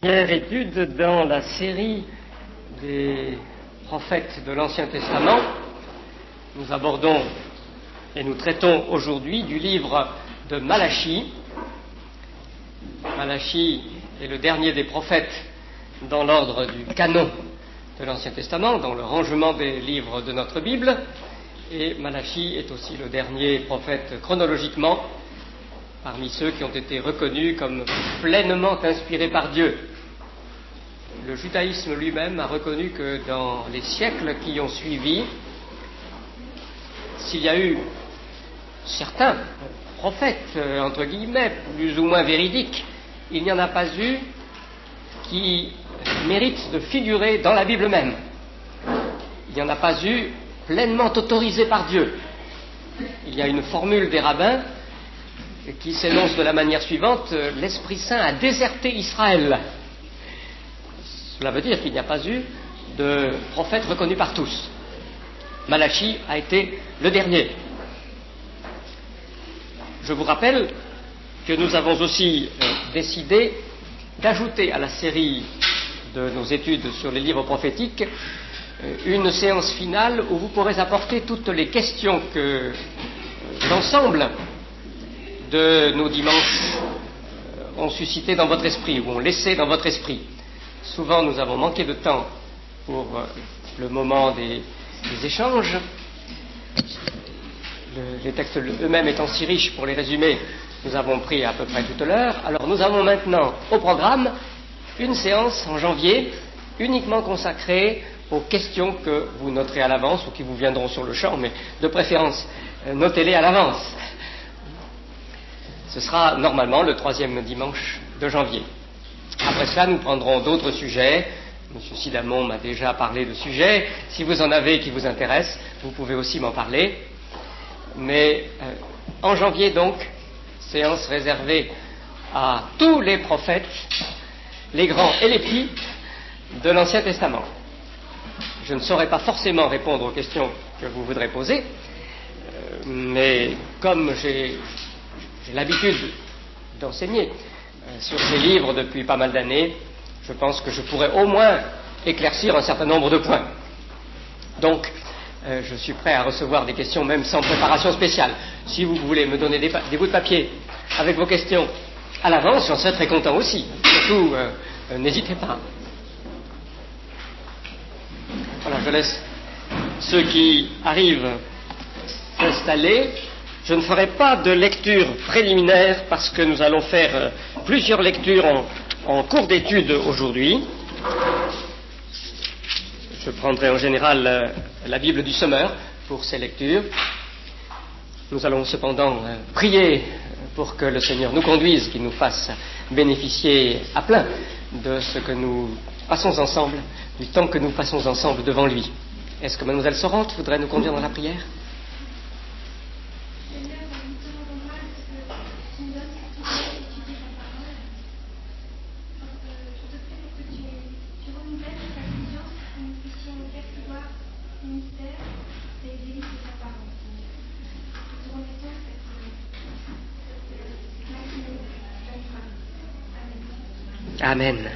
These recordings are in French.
Première étude dans la série des prophètes de l'Ancien Testament. Nous abordons et nous traitons aujourd'hui du livre de Malachie. Malachie est le dernier des prophètes dans l'ordre du canon de l'Ancien Testament, dans le rangement des livres de notre Bible, et Malachie est aussi le dernier prophète chronologiquement parmi ceux qui ont été reconnus comme pleinement inspirés par Dieu. Le judaïsme lui-même a reconnu que dans les siècles qui ont suivi, s'il y a eu certains prophètes, entre guillemets, plus ou moins véridiques, il n'y en a pas eu qui méritent de figurer dans la Bible même. Il n'y en a pas eu pleinement autorisé par Dieu. Il y a une formule des rabbins qui s'énonce de la manière suivante: l'Esprit Saint a déserté Israël. Cela veut dire qu'il n'y a pas eu de prophète reconnu par tous. Malachie a été le dernier. Je vous rappelle que nous avons aussi décidé d'ajouter à la série de nos études sur les livres prophétiques une séance finale où vous pourrez apporter toutes les questions que l'ensemble de nos dimanches ont suscité dans votre esprit, ou ont laissé dans votre esprit. Souvent, nous avons manqué de temps pour le moment des échanges. Les textes eux-mêmes étant si riches pour les résumer, nous avons pris à peu près toute l'heure. Alors, nous avons maintenant au programme une séance en janvier uniquement consacrée aux questions que vous noterez à l'avance ou qui vous viendront sur le champ, mais de préférence, notez-les à l'avance. Ce sera normalement le 3e dimanche de janvier. Après cela, nous prendrons d'autres sujets. M. Sidamon m'a déjà parlé de sujets. Si vous en avez qui vous intéressent, vous pouvez aussi m'en parler. Mais en janvier, donc, séance réservée à tous les prophètes, les grands et les petits, de l'Ancien Testament. Je ne saurais pas forcément répondre aux questions que vous voudrez poser, mais comme j'ai l'habitude d'enseigner sur ces livres depuis pas mal d'années, je pense que je pourrais au moins éclaircir un certain nombre de points. Donc, je suis prêt à recevoir des questions même sans préparation spéciale. Si vous voulez me donner des bouts de papier avec vos questions à l'avance, j'en serais très content aussi. Surtout, n'hésitez pas. Voilà, je laisse ceux qui arrivent s'installer. Je ne ferai pas de lecture préliminaire parce que nous allons faire plusieurs lectures en cours d'étude aujourd'hui. Je prendrai en général la Bible du Semeur pour ces lectures. Nous allons cependant prier pour que le Seigneur nous conduise, qu'il nous fasse bénéficier à plein de ce que nous passons ensemble, du temps que nous passons ensemble devant lui. Est-ce que Mademoiselle Sorante voudrait nous conduire dans la prière ? Amen.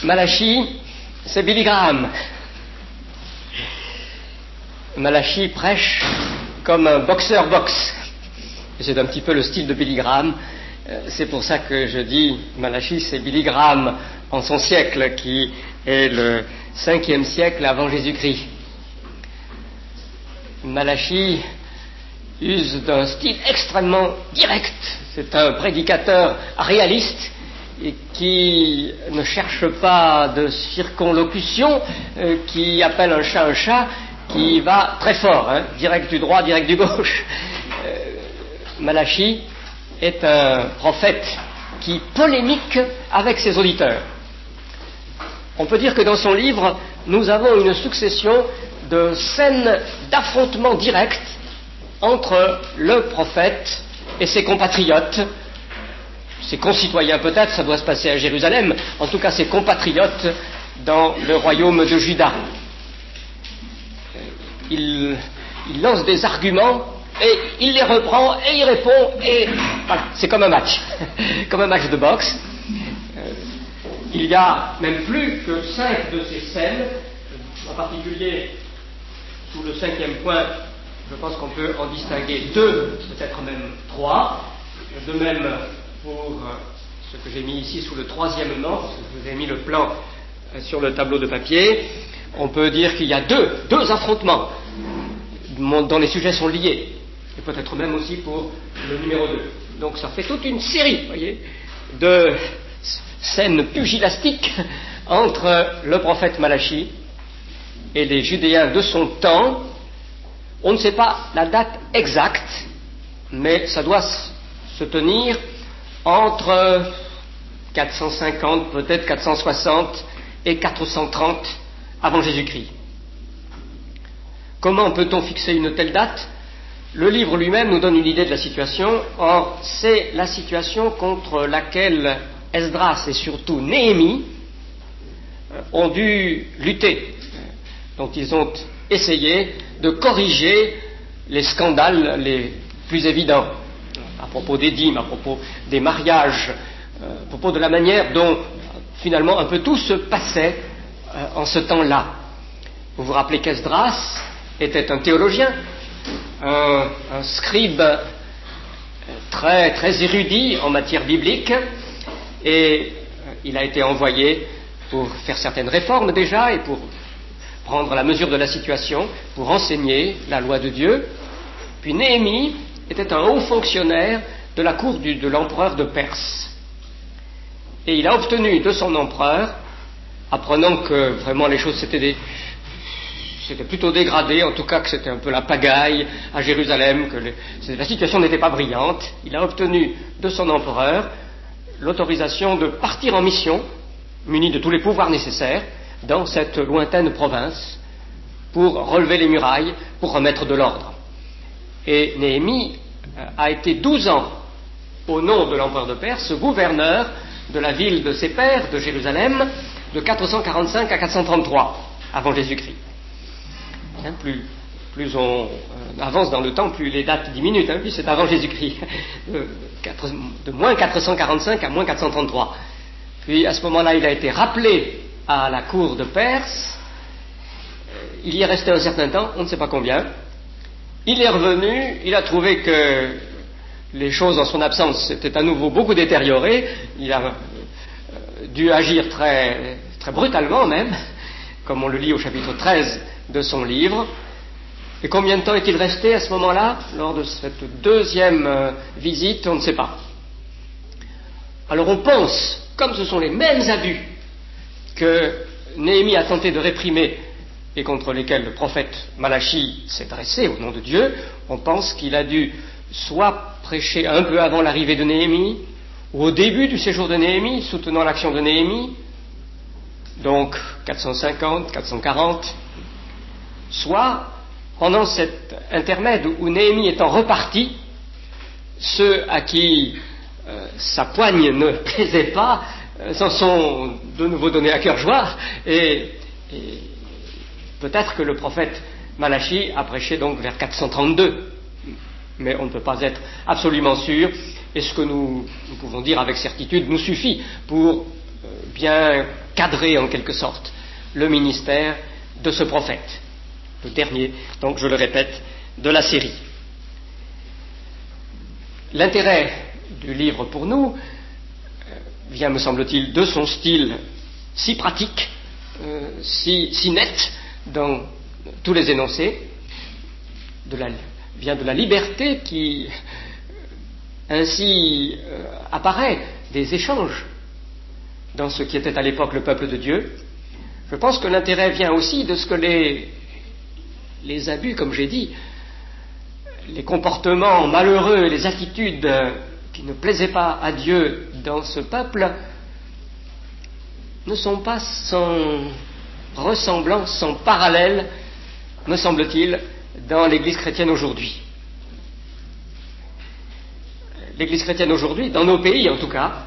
Malachie, c'est Billy Graham. Malachie prêche comme un boxeur boxe. C'est un petit peu le style de Billy Graham. C'est pour ça que je dis Malachie, c'est Billy Graham en son siècle, qui est le 5e siècle avant Jésus-Christ. Malachie use d'un style extrêmement direct. C'est un prédicateur réaliste et qui ne cherche pas de circonlocution, qui appelle un chat, qui va très fort, direct du droit, direct du gauche. Malachie est un prophète qui polémique avec ses auditeurs. On peut dire que dans son livre, nous avons une succession de scènes d'affrontements directs entre le prophète et ses compatriotes, ses concitoyens peut-être, ça doit se passer à Jérusalem, en tout cas ses compatriotes dans le royaume de Juda. Il lance des arguments et il les reprend, et il répond, et voilà, c'est comme un match, comme un match de boxe. Il y a même plus que 5 de ces scènes, en particulier sous le 5e point, je pense qu'on peut en distinguer 2, peut-être même 3, de même pour ce que j'ai mis ici sous le 3e nom, parce que je vous ai mis le plan sur le tableau de papier, on peut dire qu'il y a deux affrontements dont les sujets sont liés, et peut-être même aussi pour le numéro 2. Donc ça fait toute une série, vous voyez, de scènes pugilastiques entre le prophète Malachi et les Judéens de son temps. On ne sait pas la date exacte, mais ça doit se tenir entre 450, peut-être 460 et 430 avant Jésus-Christ. Comment peut-on fixer une telle date? Le livre lui-même nous donne une idée de la situation. Or, c'est la situation contre laquelle Esdras et surtout Néhémie ont dû lutter, dont ils ont essayé de corriger les scandales les plus évidents, à propos des dîmes, à propos des mariages, à propos de la manière dont finalement un peu tout se passait en ce temps-là. Vous vous rappelez qu'Esdras était un théologien, un scribe très, très érudit en matière biblique, et il a été envoyé pour faire certaines réformes déjà et pour prendre la mesure de la situation, pour enseigner la loi de Dieu. Puis Néhémie était un haut fonctionnaire de la cour de l'empereur de Perse. Et il a obtenu de son empereur, apprenant que vraiment les choses s'étaient plutôt dégradé, en tout cas que c'était un peu la pagaille à Jérusalem, que la situation n'était pas brillante, il a obtenu de son empereur l'autorisation de partir en mission, muni de tous les pouvoirs nécessaires, dans cette lointaine province, pour relever les murailles, pour remettre de l'ordre. Et Néhémie a été 12 ans, au nom de l'empereur de Perse, gouverneur de la ville de ses pères, de Jérusalem, de 445 à 433, avant Jésus-Christ. Plus on avance dans le temps, plus les dates diminuent, puis c'est avant Jésus-Christ, de moins 445 à moins 433. Puis à ce moment-là, il a été rappelé à la cour de Perse, il y est resté un certain temps, on ne sait pas combien. Il est revenu, il a trouvé que les choses en son absence s'étaient à nouveau beaucoup détériorées, il a dû agir très, très brutalement même, comme on le lit au chapitre 13 de son livre. Et combien de temps est-il resté à ce moment-là, lors de cette deuxième visite? On ne sait pas. Alors on pense, comme ce sont les mêmes abus que Néhémie a tenté de réprimer et contre lesquels le prophète Malachi s'est dressé au nom de Dieu, on pense qu'il a dû soit prêcher un peu avant l'arrivée de Néhémie, ou au début du séjour de Néhémie, soutenant l'action de Néhémie, donc 450, 440, soit pendant cet intermède où Néhémie étant reparti, ceux à qui sa poigne ne plaisait pas s'en sont de nouveau donnés à cœur joie, et peut-être que le prophète Malachi a prêché donc vers 432, mais on ne peut pas être absolument sûr, et ce que nous pouvons dire avec certitude nous suffit pour bien cadrer en quelque sorte le ministère de ce prophète, le dernier, donc je le répète, de la série. L'intérêt du livre pour nous vient, me semble-t-il, de son style si pratique, si net dans tous les énoncés, vient de la liberté qui ainsi apparaît des échanges dans ce qui était à l'époque le peuple de Dieu. Je pense que l'intérêt vient aussi de ce que les abus, comme j'ai dit, les comportements malheureux, les attitudes qui ne plaisaient pas à Dieu dans ce peuple ne sont pas sans ressemblance, sans parallèle, me semble-t-il, dans l'Église chrétienne aujourd'hui. L'Église chrétienne aujourd'hui, dans nos pays en tout cas,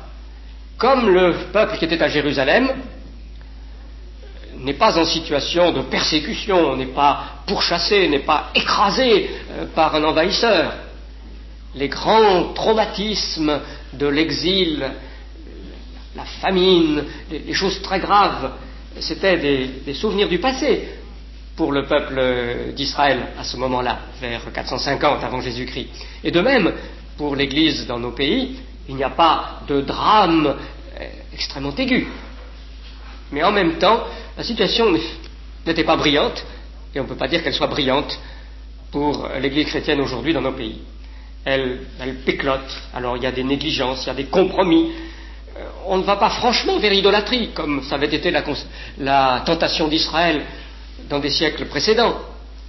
comme le peuple qui était à Jérusalem, n'est pas en situation de persécution, n'est pas pourchassé, n'est pas écrasé par un envahisseur. Les grands traumatismes de l'exil, la famine, les choses très graves, c'était des souvenirs du passé pour le peuple d'Israël à ce moment-là, vers 450 avant Jésus-Christ. Et de même, pour l'Église dans nos pays, il n'y a pas de drame extrêmement aigu. Mais en même temps, la situation n'était pas brillante, et on ne peut pas dire qu'elle soit brillante pour l'Église chrétienne aujourd'hui dans nos pays. Elle péclote, alors il y a des négligences, il y a des compromis. On ne va pas franchement vers l'idolâtrie, comme ça avait été la tentation d'Israël dans des siècles précédents.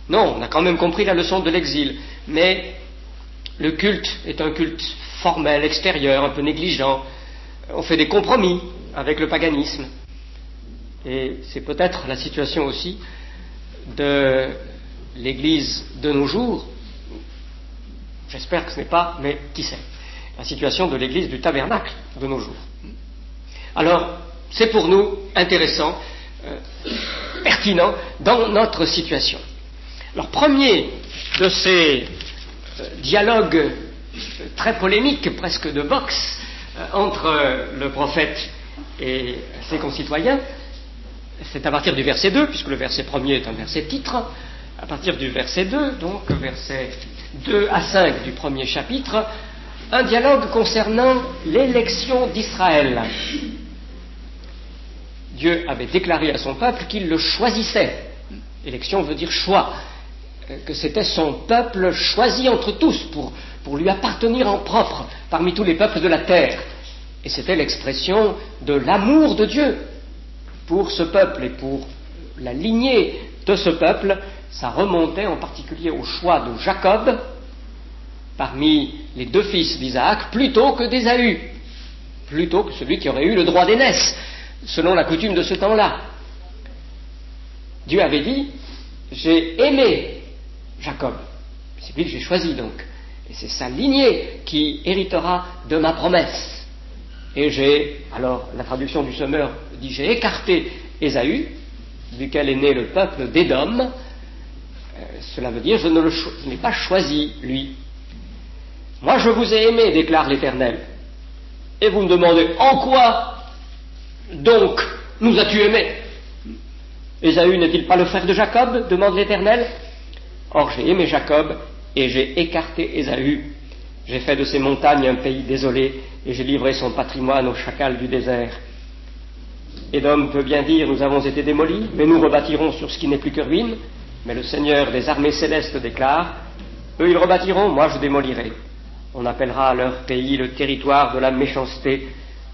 Non, on a quand même compris la leçon de l'exil, mais le culte est un culte formel, extérieur, un peu négligent. On fait des compromis avec le paganisme. Et c'est peut-être la situation aussi de l'Église de nos jours. J'espère que ce n'est pas, mais qui sait, la situation de l'Église du tabernacle de nos jours. Alors, c'est pour nous intéressant, pertinent dans notre situation. Alors, premier de ces dialogues très polémiques, presque de boxe, entre le prophète et ses concitoyens, c'est à partir du verset 2, puisque le verset premier est un verset titre, à partir du verset 2, donc verset 2 à 5 du premier chapitre, un dialogue concernant l'élection d'Israël. Dieu avait déclaré à son peuple qu'il le choisissait. Élection veut dire choix, que c'était son peuple choisi entre tous pour lui appartenir en propre parmi tous les peuples de la terre. Et c'était l'expression de l'amour de Dieu pour ce peuple et pour la lignée de ce peuple. Ça remontait en particulier au choix de Jacob parmi les deux fils d'Isaac plutôt que d'Ésaü, plutôt que celui qui aurait eu le droit d'aînesse, selon la coutume de ce temps-là. Dieu avait dit « J'ai aimé Jacob ». C'est lui que j'ai choisi donc. Et c'est sa lignée qui héritera de ma promesse. Et alors la traduction du Semeur dit « J'ai écarté Ésaü, duquel est né le peuple d'Édom ». Cela veut dire « Je ne l'ai pas choisi, lui ». Moi je vous ai aimé, déclare l'Éternel. Et vous me demandez « En quoi donc nous as-tu aimés » Ésaü n'est-il pas le frère de Jacob demande l'Éternel. Or j'ai aimé Jacob et j'ai écarté Ésaü. J'ai fait de ces montagnes un pays désolé et j'ai livré son patrimoine aux chacals du désert. Édom peut bien dire nous avons été démolis, mais nous rebâtirons sur ce qui n'est plus que ruine. Mais le Seigneur des armées célestes déclare eux ils rebâtiront, moi je démolirai. On appellera à leur pays le territoire de la méchanceté,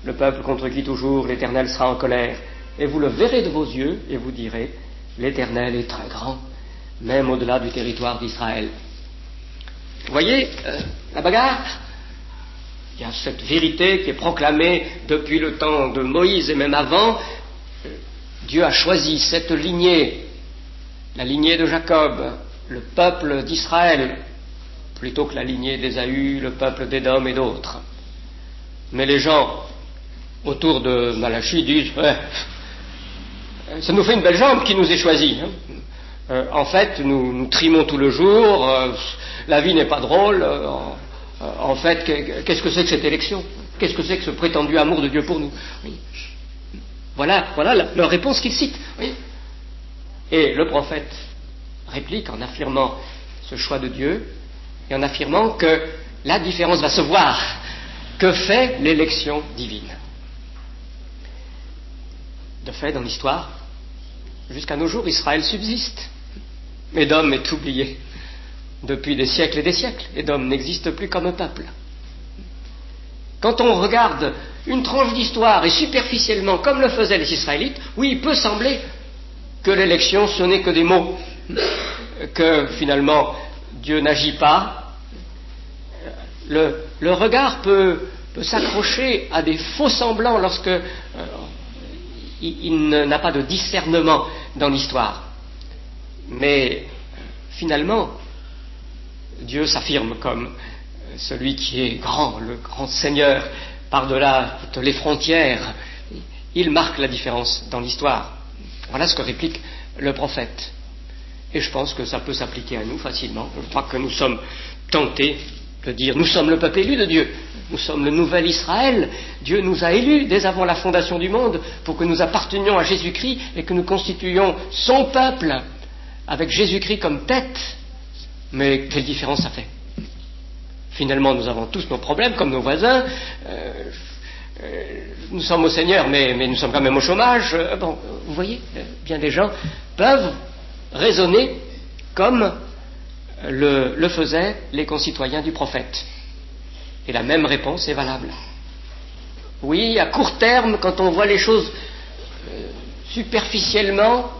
le peuple contre qui toujours l'Éternel sera en colère. Et vous le verrez de vos yeux et vous direz l'Éternel est très grand, même au-delà du territoire d'Israël. Vous voyez la bagarre? Il y a cette vérité qui est proclamée depuis le temps de Moïse et même avant. Dieu a choisi cette lignée, la lignée de Jacob, le peuple d'Israël, plutôt que la lignée d'Ésaü, le peuple d'Édom et d'autres. Mais les gens autour de Malachie disent ça nous fait une belle jambe qui nous est choisie. En fait, nous trimons tout le jour, la vie n'est pas drôle. En fait, qu'est-ce que c'est que cette élection? Qu'est-ce que c'est que ce prétendu amour de Dieu pour nous? Oui. Voilà leur réponse qu'ils citent. Oui. Et le prophète réplique en affirmant ce choix de Dieu et en affirmant que la différence va se voir. Que fait l'élection divine? De fait, dans l'histoire, jusqu'à nos jours, Israël subsiste. Édom est oublié depuis des siècles et des siècles. Édom n'existe plus comme un peuple. Quand on regarde une tranche d'histoire et superficiellement, comme le faisaient les Israélites, oui, il peut sembler que l'élection, ce n'est que des mots, que finalement, Dieu n'agit pas. Le regard peut s'accrocher à des faux semblants lorsque il n'a pas de discernement dans l'histoire. Mais finalement, Dieu s'affirme comme celui qui est grand, le grand Seigneur, par-delà toutes les frontières. Il marque la différence dans l'histoire. Voilà ce que réplique le prophète. Et je pense que ça peut s'appliquer à nous facilement. Je crois que nous sommes tentés de dire, nous sommes le peuple élu de Dieu, nous sommes le nouvel Israël. Dieu nous a élus dès avant la fondation du monde pour que nous appartenions à Jésus-Christ et que nous constituions son peuple avec Jésus-Christ comme tête. Mais quelle différence ça fait? Finalement, nous avons tous nos problèmes comme nos voisins. Nous sommes au Seigneur, mais nous sommes quand même au chômage. Bon, vous voyez, bien des gens peuvent raisonner comme le faisaient les concitoyens du prophète. Et la même réponse est valable. Oui, à court terme, quand on voit les choses superficiellement,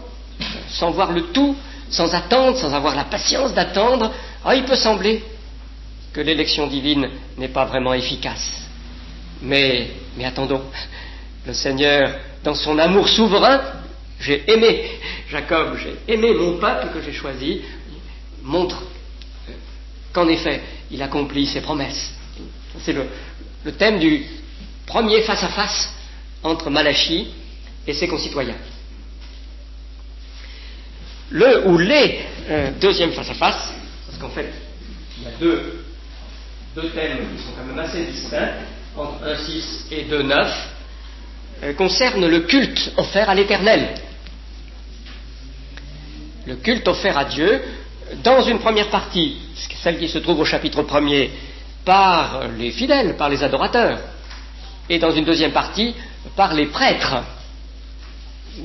sans voir le tout, sans attendre, sans avoir la patience d'attendre, il peut sembler que l'élection divine n'est pas vraiment efficace. Mais attendons, le Seigneur, dans son amour souverain, j'ai aimé Jacob, j'ai aimé mon peuple que j'ai choisi, montre qu'en effet, il accomplit ses promesses. C'est le thème du premier face-à-face entre Malachie et ses concitoyens. Le ou les deuxième face-à-face, parce qu'en fait, il y a deux thèmes qui sont quand même assez distincts, entre 1.6 et 2.9, concernent le culte offert à l'Éternel. Le culte offert à Dieu, dans une première partie, celle qui se trouve au chapitre 1er, par les fidèles, par les adorateurs, et dans une deuxième partie, par les prêtres,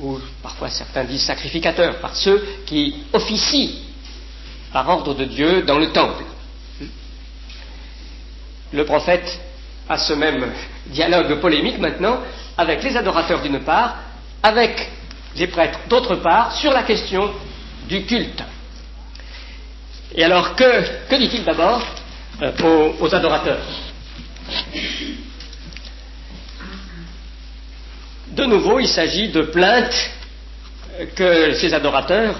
ou parfois certains disent sacrificateurs, par ceux qui officient par ordre de Dieu dans le temple. Le prophète a ce même dialogue polémique maintenant avec les adorateurs d'une part, avec les prêtres d'autre part, sur la question du culte. Et alors, que dit-il d'abord aux adorateurs? De nouveau, il s'agit de plaintes que ces adorateurs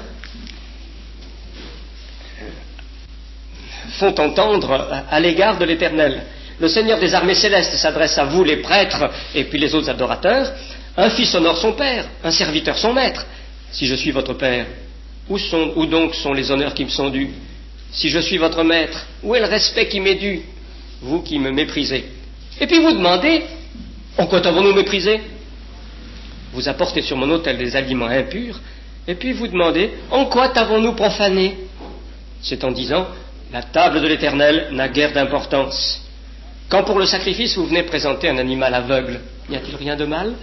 font entendre à l'égard de l'Éternel. Le Seigneur des armées célestes s'adresse à vous, les prêtres, et puis les autres adorateurs. Un fils honore son père, un serviteur son maître. Si je suis votre père, où donc sont les honneurs qui me sont dus? Si je suis votre maître, où est le respect qui m'est dû? Vous qui me méprisez. Et puis vous demandez, en quoi t'avons-nous méprisé? Vous apportez sur mon autel des aliments impurs, et puis vous demandez, en quoi t'avons-nous profané? C'est en disant, la table de l'Éternel n'a guère d'importance. Quand pour le sacrifice vous venez présenter un animal aveugle, n'y a-t-il rien de mal?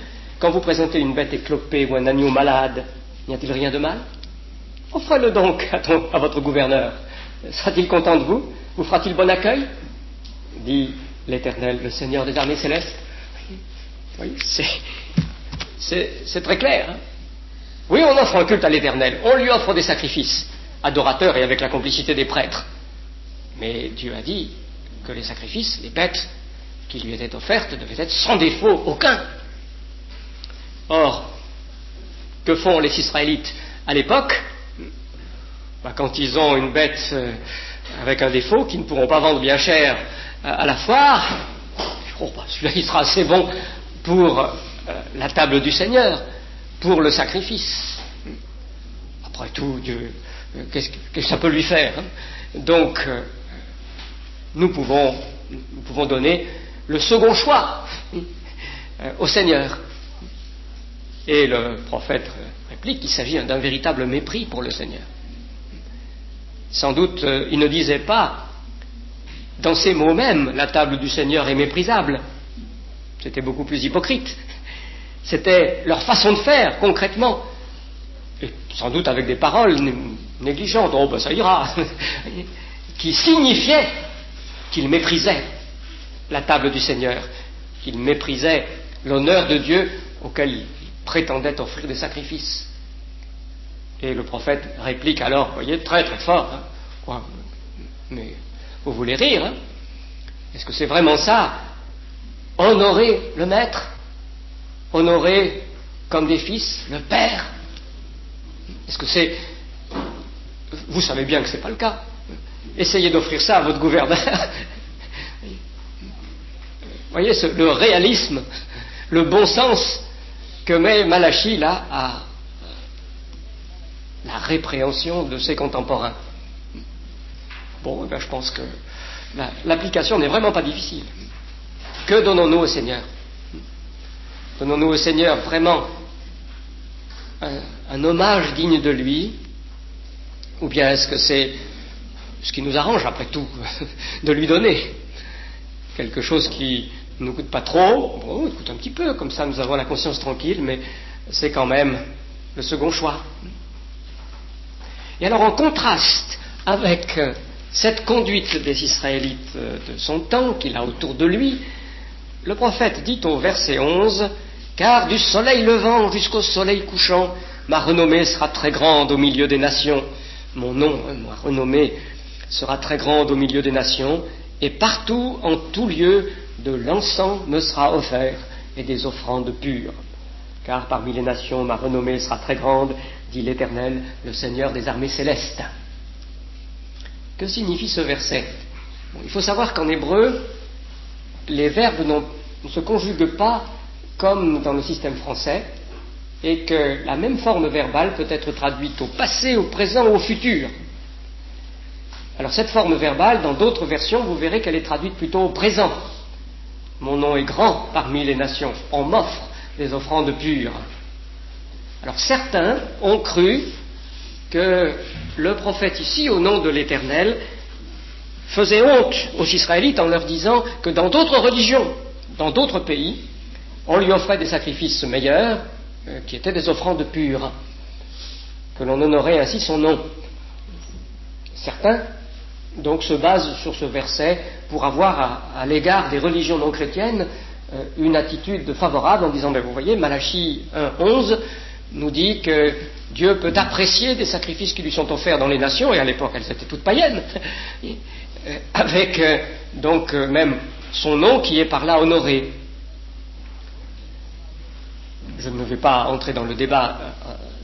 Quand vous présentez une bête éclopée ou un agneau malade, n'y a-t-il rien de mal? Offrez-le donc à votre gouverneur. Sera-t-il content de vous? Vous fera-t-il bon accueil? Dit l'Éternel, le Seigneur des armées célestes. Oui, c'est très clair. Hein? Oui, on offre un culte à l'Éternel, on lui offre des sacrifices, adorateurs et avec la complicité des prêtres. Mais Dieu a dit que les sacrifices, les bêtes qui lui étaient offertes devaient être sans défaut aucun. Or, que font les Israélites à l'époque? Quand ils ont une bête avec un défaut qu'ils ne pourront pas vendre bien cher à la foire, celui-là il sera assez bon pour la table du Seigneur, pour le sacrifice. Après tout, Dieu, qu'est-ce que ça peut lui faire, hein? Donc, nous pouvons donner le second choix au Seigneur. Et le prophète réplique qu'il s'agit d'un véritable mépris pour le Seigneur. Sans doute, il ne disait pas, dans ces mots mêmes, la table du Seigneur est méprisable. C'était beaucoup plus hypocrite. C'était leur façon de faire, concrètement. Et sans doute avec des paroles négligentes, ça ira, qui signifiaient qu'ils méprisaient la table du Seigneur, qu'ils méprisaient l'honneur de Dieu auquel ils prétendaient offrir des sacrifices. Et le prophète réplique alors, vous voyez, très très fort, hein, quoi, mais vous voulez rire, hein? Est-ce que c'est vraiment ça? Honorer le maître? Honorer comme des fils le père? Est-ce que c'est... Vous savez bien que ce n'est pas le cas. Essayez d'offrir ça à votre gouverneur. Vous voyez, le réalisme, le bon sens que met Malachie là la répréhension de ses contemporains. Bon, eh bien, je pense que l'application n'est vraiment pas difficile. Que donnons-nous au Seigneur? Donnons-nous au Seigneur vraiment un hommage digne de lui, ou bien est-ce que c'est ce qui nous arrange après tout de lui donner quelque chose qui ne nous coûte pas trop? Bon, il coûte un petit peu, comme ça nous avons la conscience tranquille, mais c'est quand même le second choix. Et alors, en contraste avec cette conduite des Israélites de son temps, qu'il a autour de lui, le prophète dit au verset 11, « Car du soleil levant jusqu'au soleil couchant, ma renommée sera très grande au milieu des nations. Mon nom, ma renommée, sera très grande au milieu des nations, et partout, en tout lieu, de l'encens me sera offert, et des offrandes pures. Car parmi les nations, ma renommée sera très grande, dit l'Éternel, le Seigneur des armées célestes. » Que signifie ce verset? Il faut savoir qu'en hébreu, les verbes ne se conjuguent pas comme dans le système français, et que la même forme verbale peut être traduite au passé, au présent ou au futur. Alors cette forme verbale, dans d'autres versions, vous verrez qu'elle est traduite plutôt au présent. Mon nom est grand parmi les nations, on m'offre des offrandes pures. Alors certains ont cru que le prophète ici, au nom de l'Éternel, faisait honte aux Israélites en leur disant que dans d'autres religions, dans d'autres pays, on lui offrait des sacrifices meilleurs, qui étaient des offrandes pures, que l'on honorait ainsi son nom. Certains, donc, se basent sur ce verset pour avoir à l'égard des religions non chrétiennes une attitude favorable en disant, vous voyez, Malachie 1:11 nous dit que Dieu peut apprécier des sacrifices qui lui sont offerts dans les nations, et à l'époque elles étaient toutes païennes, avec donc même son nom qui est par là honoré. Je ne vais pas entrer dans le débat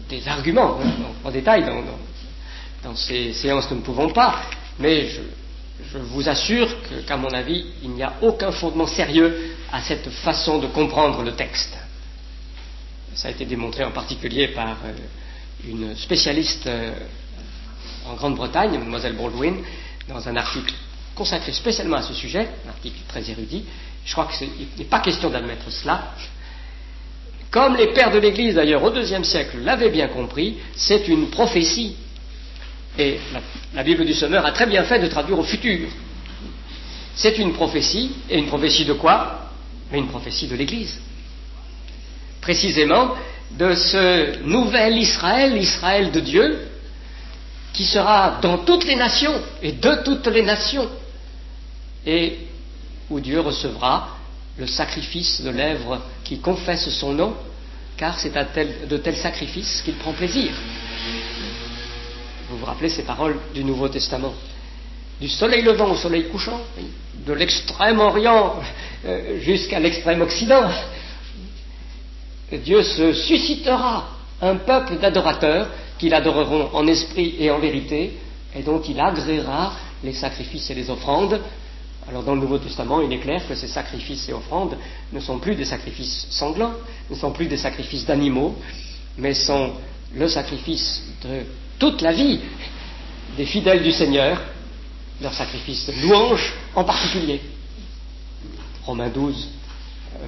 des arguments en détail, dans ces séances nous ne pouvons pas, mais je vous assure qu'à mon avis, il n'y a aucun fondement sérieux à cette façon de comprendre le texte. Ça a été démontré en particulier par une spécialiste en Grande-Bretagne, Mademoiselle Baldwin, dans un article consacré spécialement à ce sujet, un article très érudit. Je crois qu'il n'est pas question d'admettre cela. Comme les pères de l'Église, d'ailleurs, au IIe siècle l'avaient bien compris, c'est une prophétie. Et la Bible du Semeur a très bien fait de traduire au futur. C'est une prophétie, et une prophétie de quoi? Mais une prophétie de l'Église. Précisément de ce nouvel Israël, l'Israël de Dieu, qui sera dans toutes les nations, et de toutes les nations, et où Dieu recevra le sacrifice de lèvres qui confessent son nom, car c'est à de tels sacrifices qu'il prend plaisir. Vous vous rappelez ces paroles du Nouveau Testament? Du soleil levant au soleil couchant, de l'extrême Orient jusqu'à l'extrême Occident, Dieu se suscitera un peuple d'adorateurs qui l'adoreront en esprit et en vérité, et dont il agréera les sacrifices et les offrandes. Alors dans le Nouveau Testament, il est clair que ces sacrifices et offrandes ne sont plus des sacrifices sanglants, ne sont plus des sacrifices d'animaux, mais sont le sacrifice de toute la vie des fidèles du Seigneur, leur sacrifice de louange en particulier. Romains 12,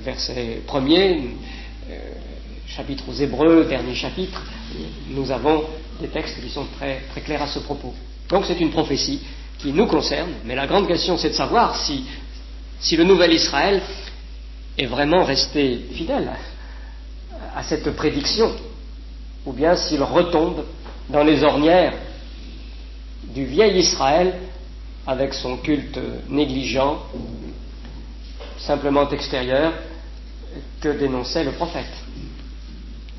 verset 1er, chapitre aux Hébreux, dernier chapitre, nous avons des textes qui sont très, très clairs à ce propos. Donc c'est une prophétie qui nous concerne, mais la grande question c'est de savoir si le nouvel Israël est vraiment resté fidèle à cette prédiction, ou bien s'il retombe dans les ornières du vieil Israël avec son culte négligent, simplement extérieur, que dénonçait le prophète.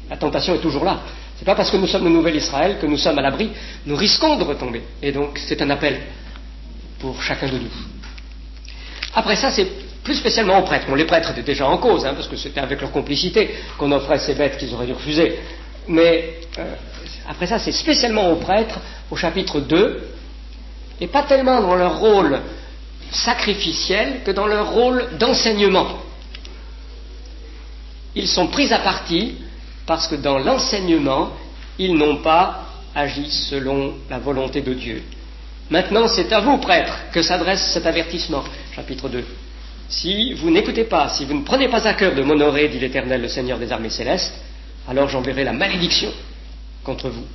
La tentation est toujours là. Ce n'est pas parce que nous sommes le nouvel Israël que nous sommes à l'abri. Nous risquons de retomber. Et donc c'est un appel pour chacun de nous. Après ça, c'est plus spécialement aux prêtres. Bon, les prêtres étaient déjà en cause, parce que c'était avec leur complicité qu'on offrait ces bêtes qu'ils auraient dû refuser. Mais après ça, c'est spécialement aux prêtres, au chapitre 2, et pas tellement dans leur rôle sacrificiel que dans leur rôle d'enseignement. Ils sont pris à partie parce que dans l'enseignement, ils n'ont pas agit selon la volonté de Dieu. Maintenant, c'est à vous, prêtres, que s'adresse cet avertissement. Chapitre 2. Si vous n'écoutez pas, si vous ne prenez pas à cœur de m'honorer, dit l'Éternel, le Seigneur des armées célestes, alors j'enverrai la malédiction contre vous.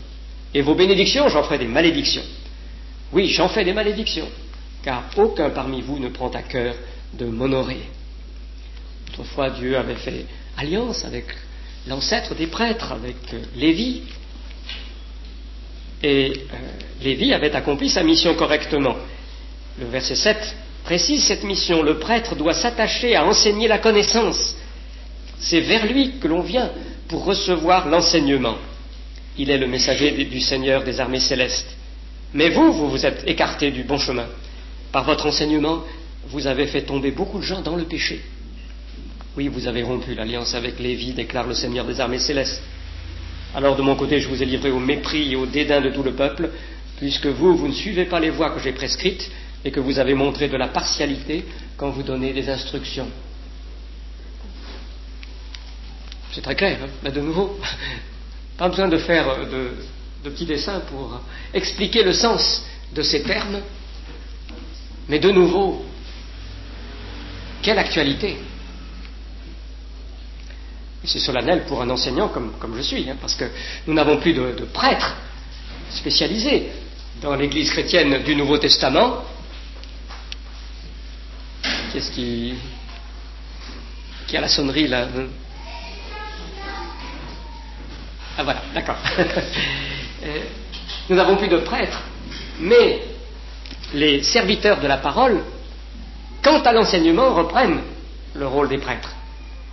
Et vos bénédictions, j'en ferai des malédictions. Oui, j'en fais des malédictions, car aucun parmi vous ne prend à cœur de m'honorer. Autrefois, Dieu avait fait alliance avec l'ancêtre des prêtres, avec Lévi. Et Lévi avait accompli sa mission correctement. Le verset 7 précise cette mission. Le prêtre doit s'attacher à enseigner la connaissance. C'est vers lui que l'on vient pour recevoir l'enseignement. Il est le messager du Seigneur des armées célestes. Mais vous vous êtes écartés du bon chemin. Par votre enseignement, vous avez fait tomber beaucoup de gens dans le péché. Oui, vous avez rompu l'alliance avec Lévi, déclare le Seigneur des armées célestes. Alors de mon côté, je vous ai livré au mépris et au dédain de tout le peuple, puisque vous ne suivez pas les voies que j'ai prescrites et que vous avez montré de la partialité quand vous donnez des instructions. C'est très clair, hein, mais de nouveau, pas besoin de faire de petits dessins pour expliquer le sens de ces termes, mais de nouveau, quelle actualité! C'est solennel pour un enseignant comme je suis, hein, parce que nous n'avons plus de prêtres spécialisés dans l'Église chrétienne du Nouveau Testament. Qu'est-ce qui a la sonnerie là? Ah voilà, d'accord. Nous n'avons plus de prêtres, mais les serviteurs de la parole, quant à l'enseignement, reprennent le rôle des prêtres.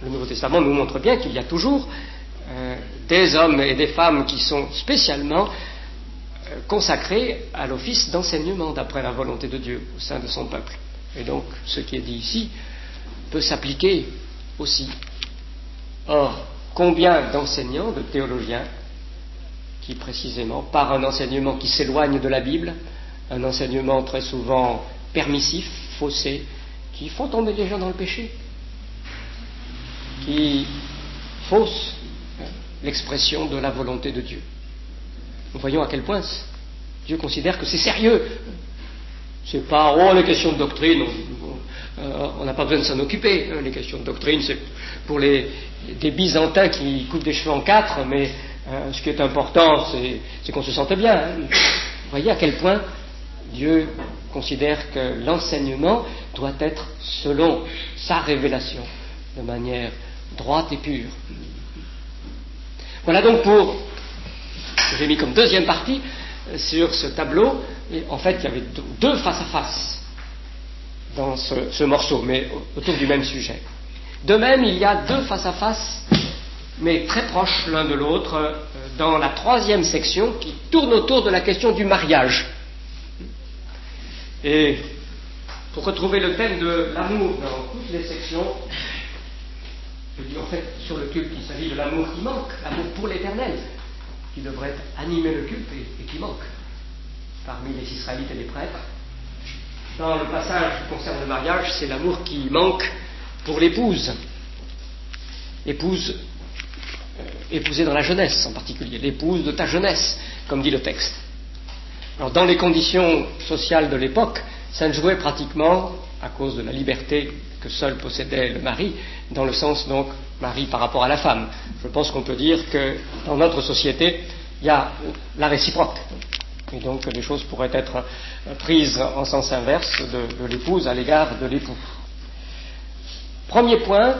Le Nouveau Testament nous montre bien qu'il y a toujours des hommes et des femmes qui sont spécialement consacrés à l'office d'enseignement d'après la volonté de Dieu au sein de son peuple. Et donc, ce qui est dit ici peut s'appliquer aussi. Or, combien d'enseignants, de théologiens, qui précisément, par un enseignement qui s'éloigne de la Bible, un enseignement très souvent permissif, faussé, qui font tomber les gens dans le péché, qui fausse l'expression de la volonté de Dieu. Nous voyons à quel point Dieu considère que c'est sérieux. C'est pas, les questions de doctrine, on n'a pas besoin de s'en occuper. Les questions de doctrine, c'est pour des Byzantins qui coupent des cheveux en quatre, mais ce qui est important, c'est qu'on se sente bien. Hein. Vous voyez à quel point Dieu considère que l'enseignement doit être selon sa révélation, de manière droite et pure. Voilà donc j'ai mis comme deuxième partie sur ce tableau, et en fait il y avait deux face à face dans ce morceau, mais autour du même sujet. De même, il y a deux face à face, mais très proches l'un de l'autre, dans la troisième section qui tourne autour de la question du mariage. Et pour retrouver le thème de l'amour dans toutes les sections, je dis en fait sur le culte qu'il s'agit de l'amour qui manque, l'amour pour l'Éternel, qui devrait animer le culte et qui manque parmi les Israélites et les prêtres. Dans le passage qui concerne le mariage, c'est l'amour qui manque pour l'épouse. Épousée dans la jeunesse en particulier, l'épouse de ta jeunesse, comme dit le texte. Alors dans les conditions sociales de l'époque, ça ne jouait pratiquement, à cause de la liberté que seul possédait le mari, dans le sens donc mari par rapport à la femme. Je pense qu'on peut dire que dans notre société, il y a la réciproque. Et donc les choses pourraient être prises en sens inverse de l'épouse à l'égard de l'époux. Premier point,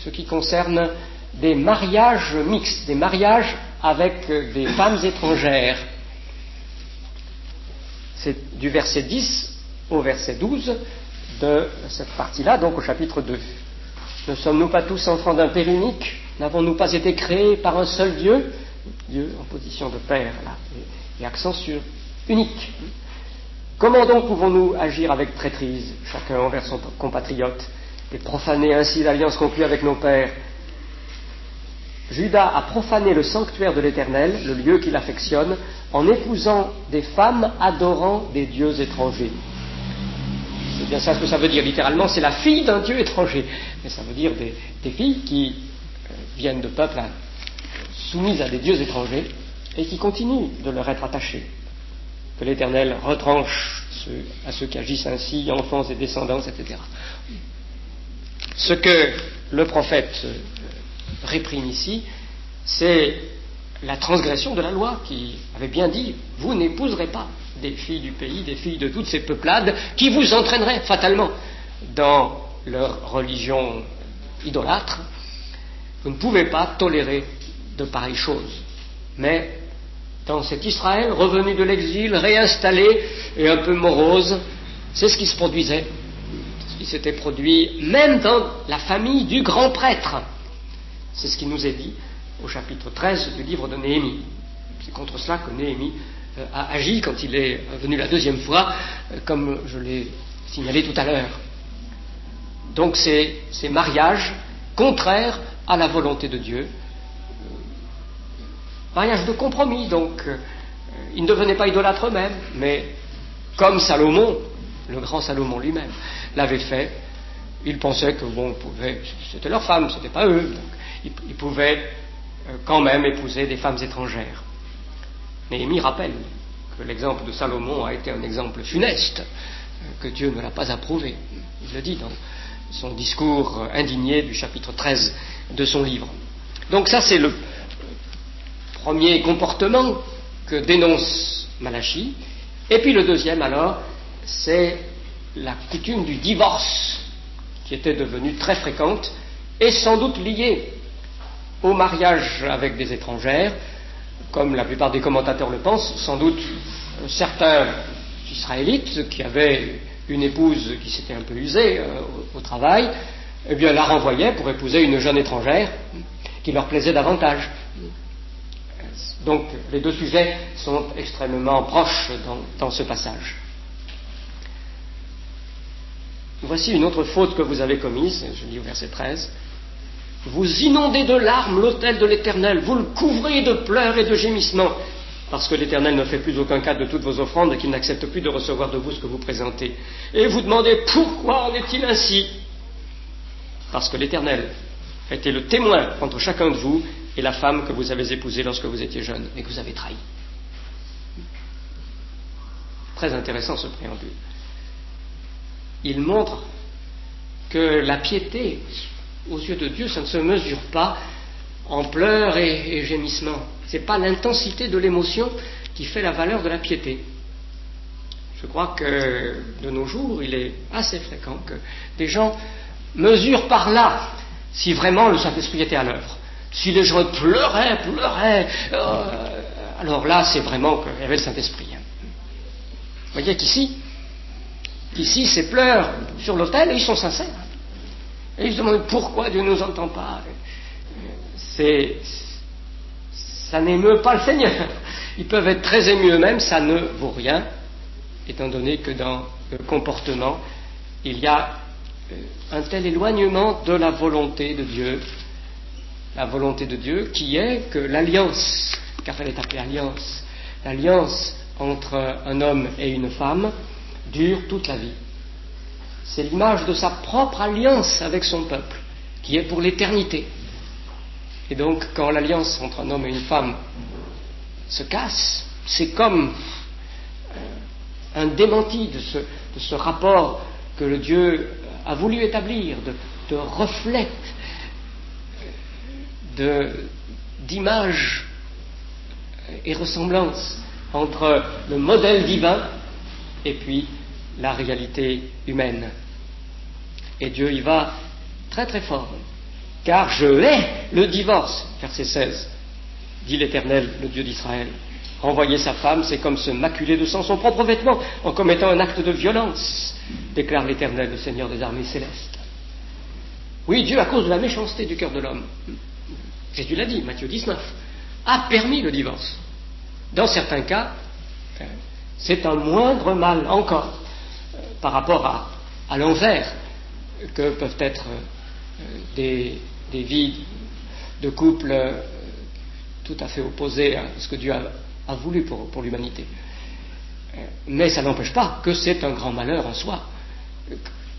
ce qui concerne des mariages mixtes, des mariages avec des femmes étrangères. C'est du verset 10 au verset 12 de cette partie-là, donc au chapitre 2. Ne sommes-nous pas tous enfants d'un Père unique? N'avons-nous pas été créés par un seul Dieu? Dieu en position de Père, là, et accent sur unique. Comment donc pouvons-nous agir avec traîtrise, chacun envers son compatriote, et profaner ainsi l'alliance conclue avec nos pères? Judas a profané le sanctuaire de l'Éternel, le lieu qu'il affectionne, en épousant des femmes adorant des dieux étrangers. C'est bien ça ce que ça veut dire. Littéralement, c'est la fille d'un dieu étranger. Mais ça veut dire des filles qui viennent de peuples soumises à des dieux étrangers et qui continue de leur être attaché. Que l'Éternel retranche à ceux qui agissent ainsi, enfants et descendants, etc. Ce que le prophète réprime ici, c'est la transgression de la loi qui avait bien dit « Vous n'épouserez pas des filles du pays, des filles de toutes ces peuplades qui vous entraîneraient fatalement dans leur religion idolâtre. Vous ne pouvez pas tolérer de pareilles choses. » Mais dans cet Israël revenu de l'exil, réinstallé et un peu morose, c'est ce qui se produisait. Ce qui s'était produit même dans la famille du grand prêtre. C'est ce qui nous est dit au chapitre 13 du livre de Néhémie. C'est contre cela que Néhémie a agi quand il est venu la deuxième fois, comme je l'ai signalé tout à l'heure. Donc ces mariages contraires à la volonté de Dieu, mariage de compromis, donc ils ne devenaient pas idolâtres eux-mêmes, mais comme Salomon, le grand Salomon lui-même, l'avait fait, ils pensaient que c'était leur femme, c'était pas eux, donc ils pouvaient quand même épouser des femmes étrangères. Néhémie rappelle que l'exemple de Salomon a été un exemple funeste, que Dieu ne l'a pas approuvé. Il le dit dans son discours indigné du chapitre 13 de son livre. Donc ça, c'est le premier comportement que dénonce Malachie. Et puis le deuxième, alors, c'est la coutume du divorce, qui était devenue très fréquente, et sans doute liée au mariage avec des étrangères, comme la plupart des commentateurs le pensent. Sans doute certains Israélites qui avaient une épouse qui s'était un peu usée au travail, eh bien la renvoyaient pour épouser une jeune étrangère qui leur plaisait davantage. Donc les deux sujets sont extrêmement proches dans ce passage. Voici une autre faute que vous avez commise, je lis au verset 13. Vous inondez de larmes l'autel de l'Éternel, vous le couvrez de pleurs et de gémissements, parce que l'Éternel ne fait plus aucun cas de toutes vos offrandes et qu'il n'accepte plus de recevoir de vous ce que vous présentez. Et vous demandez pourquoi en est-il ainsi? Parce que l'Éternel a été le témoin entre chacun de vous et la femme que vous avez épousée lorsque vous étiez jeune et que vous avez trahi. Très intéressant ce préambule. Il montre que la piété, aux yeux de Dieu, ça ne se mesure pas en pleurs et gémissements. Ce n'est pas l'intensité de l'émotion qui fait la valeur de la piété. Je crois que de nos jours, il est assez fréquent que des gens mesurent par là si vraiment le Saint-Esprit était à l'œuvre. Si les gens pleuraient, alors là, c'est vraiment qu'il y avait le Saint-Esprit. Vous voyez qu'ici, ces pleurs sur l'autel, ils sont sincères. Et ils se demandent pourquoi Dieu ne nous entend pas. Ça n'émeut pas le Seigneur. Ils peuvent être très émus eux-mêmes, ça ne vaut rien, étant donné que dans le comportement, il y a un tel éloignement de la volonté de Dieu. La volonté de Dieu qui est que l'alliance, car elle est appelée alliance, l'alliance entre un homme et une femme dure toute la vie. C'est l'image de sa propre alliance avec son peuple, qui est pour l'éternité. Et donc, quand l'alliance entre un homme et une femme se casse, c'est comme un démenti de ce rapport que le Dieu a voulu établir, de reflet, d'image et ressemblance entre le modèle divin et puis la réalité humaine. Et Dieu y va très très fort. Car je hais le divorce, verset 16, dit l'Éternel, le Dieu d'Israël. Renvoyer sa femme, c'est comme se maculer de sang son propre vêtement en commettant un acte de violence, déclare l'Éternel, le Seigneur des armées célestes. Oui, Dieu, à cause de la méchanceté du cœur de l'homme, Jésus l'a dit, Matthieu 19, a permis le divorce. Dans certains cas, c'est un moindre mal encore par rapport à l'envers que peuvent être des vies de couple tout à fait opposées à ce que Dieu a voulu pour l'humanité. Mais ça n'empêche pas que c'est un grand malheur en soi,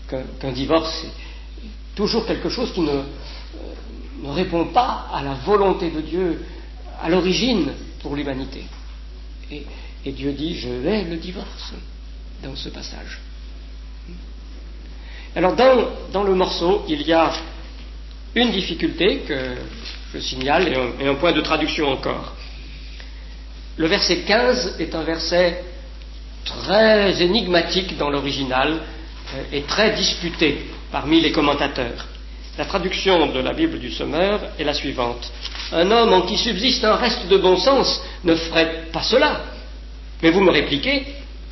qu'un divorce est toujours quelque chose qui ne répond pas à la volonté de Dieu à l'origine pour l'humanité. Et Dieu dit, je hais le divorce dans ce passage. Alors dans le morceau, il y a une difficulté que je signale et un point de traduction encore. Le verset 15 est un verset très énigmatique dans l'original et très disputé parmi les commentateurs. La traduction de la Bible du Semeur est la suivante. Un homme en qui subsiste un reste de bon sens ne ferait pas cela. Mais vous me répliquez,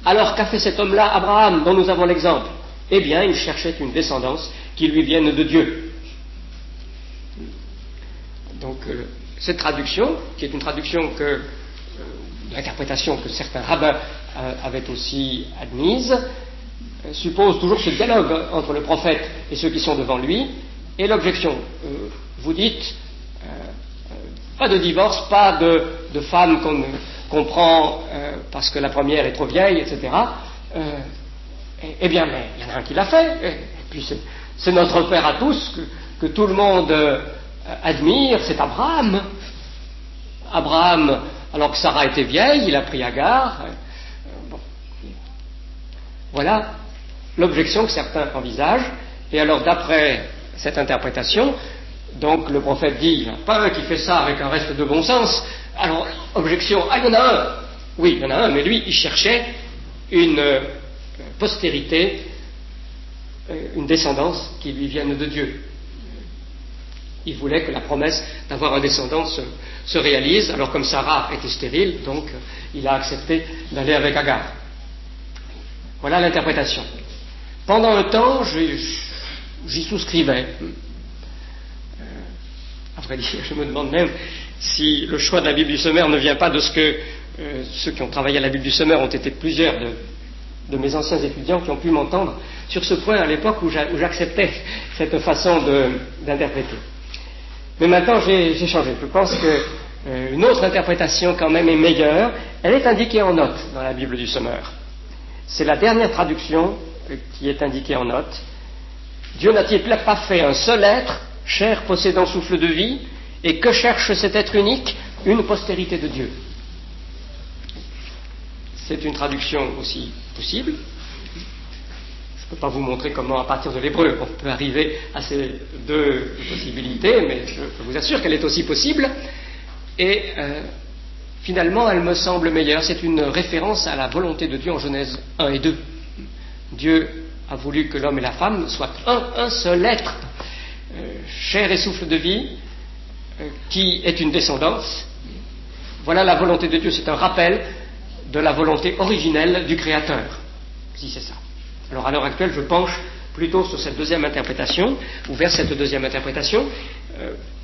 alors qu'a fait cet homme-là, Abraham, dont nous avons l'exemple? Eh bien, il cherchait une descendance qui lui vienne de Dieu. Donc, cette traduction, qui est une traduction l'interprétation que certains rabbins avaient aussi admise, suppose toujours ce dialogue entre le prophète et ceux qui sont devant lui, et l'objection. Vous dites, pas de divorce, pas de femme qu'on prend parce que la première est trop vieille, etc. Eh bien, mais il y en a un qui l'a fait, et puis c'est notre père à tous, que tout le monde admire, c'est Abraham. Abraham, alors que Sarah était vieille, il a pris Agar. Bon. Voilà l'objection que certains envisagent, et alors d'après cette interprétation, donc le prophète dit, il n'y en a pas un qui fait ça avec un reste de bon sens, alors objection, il y en a un, oui, il y en a un, mais lui, il cherchait une postérité, une descendance qui lui vienne de Dieu. Il voulait que la promesse d'avoir un descendant se réalise, alors comme Sarah était stérile, donc il a accepté d'aller avec Agar. Voilà l'interprétation. Pendant un temps, j'y souscrivais. À vrai dire, je me demande même si le choix de la Bible du Semeur ne vient pas de ce que ceux qui ont travaillé à la Bible du Semeur ont été plusieurs de mes anciens étudiants qui ont pu m'entendre sur ce point à l'époque où j'acceptais cette façon d'interpréter. Mais maintenant, j'ai changé. Je pense qu'une autre interprétation quand même est meilleure. Elle est indiquée en note dans la Bible du Semeur. C'est la dernière traduction qui est indiquée en note. Dieu n'a-t-il pas fait un seul être, chair possédant souffle de vie, et que cherche cet être unique? Une postérité de Dieu. C'est une traduction aussi possible. Je ne peux pas vous montrer comment, à partir de l'hébreu, on peut arriver à ces deux possibilités, mais je vous assure qu'elle est aussi possible. Et finalement, elle me semble meilleure. C'est une référence à la volonté de Dieu en Genèse 1 et 2. Dieu a voulu que l'homme et la femme soient un seul être, chair et souffle de vie, qui est une descendance. Voilà la volonté de Dieu. C'est un rappel de la volonté originelle du Créateur, si c'est ça. Alors à l'heure actuelle, je penche plutôt sur cette deuxième interprétation, ou vers cette deuxième interprétation,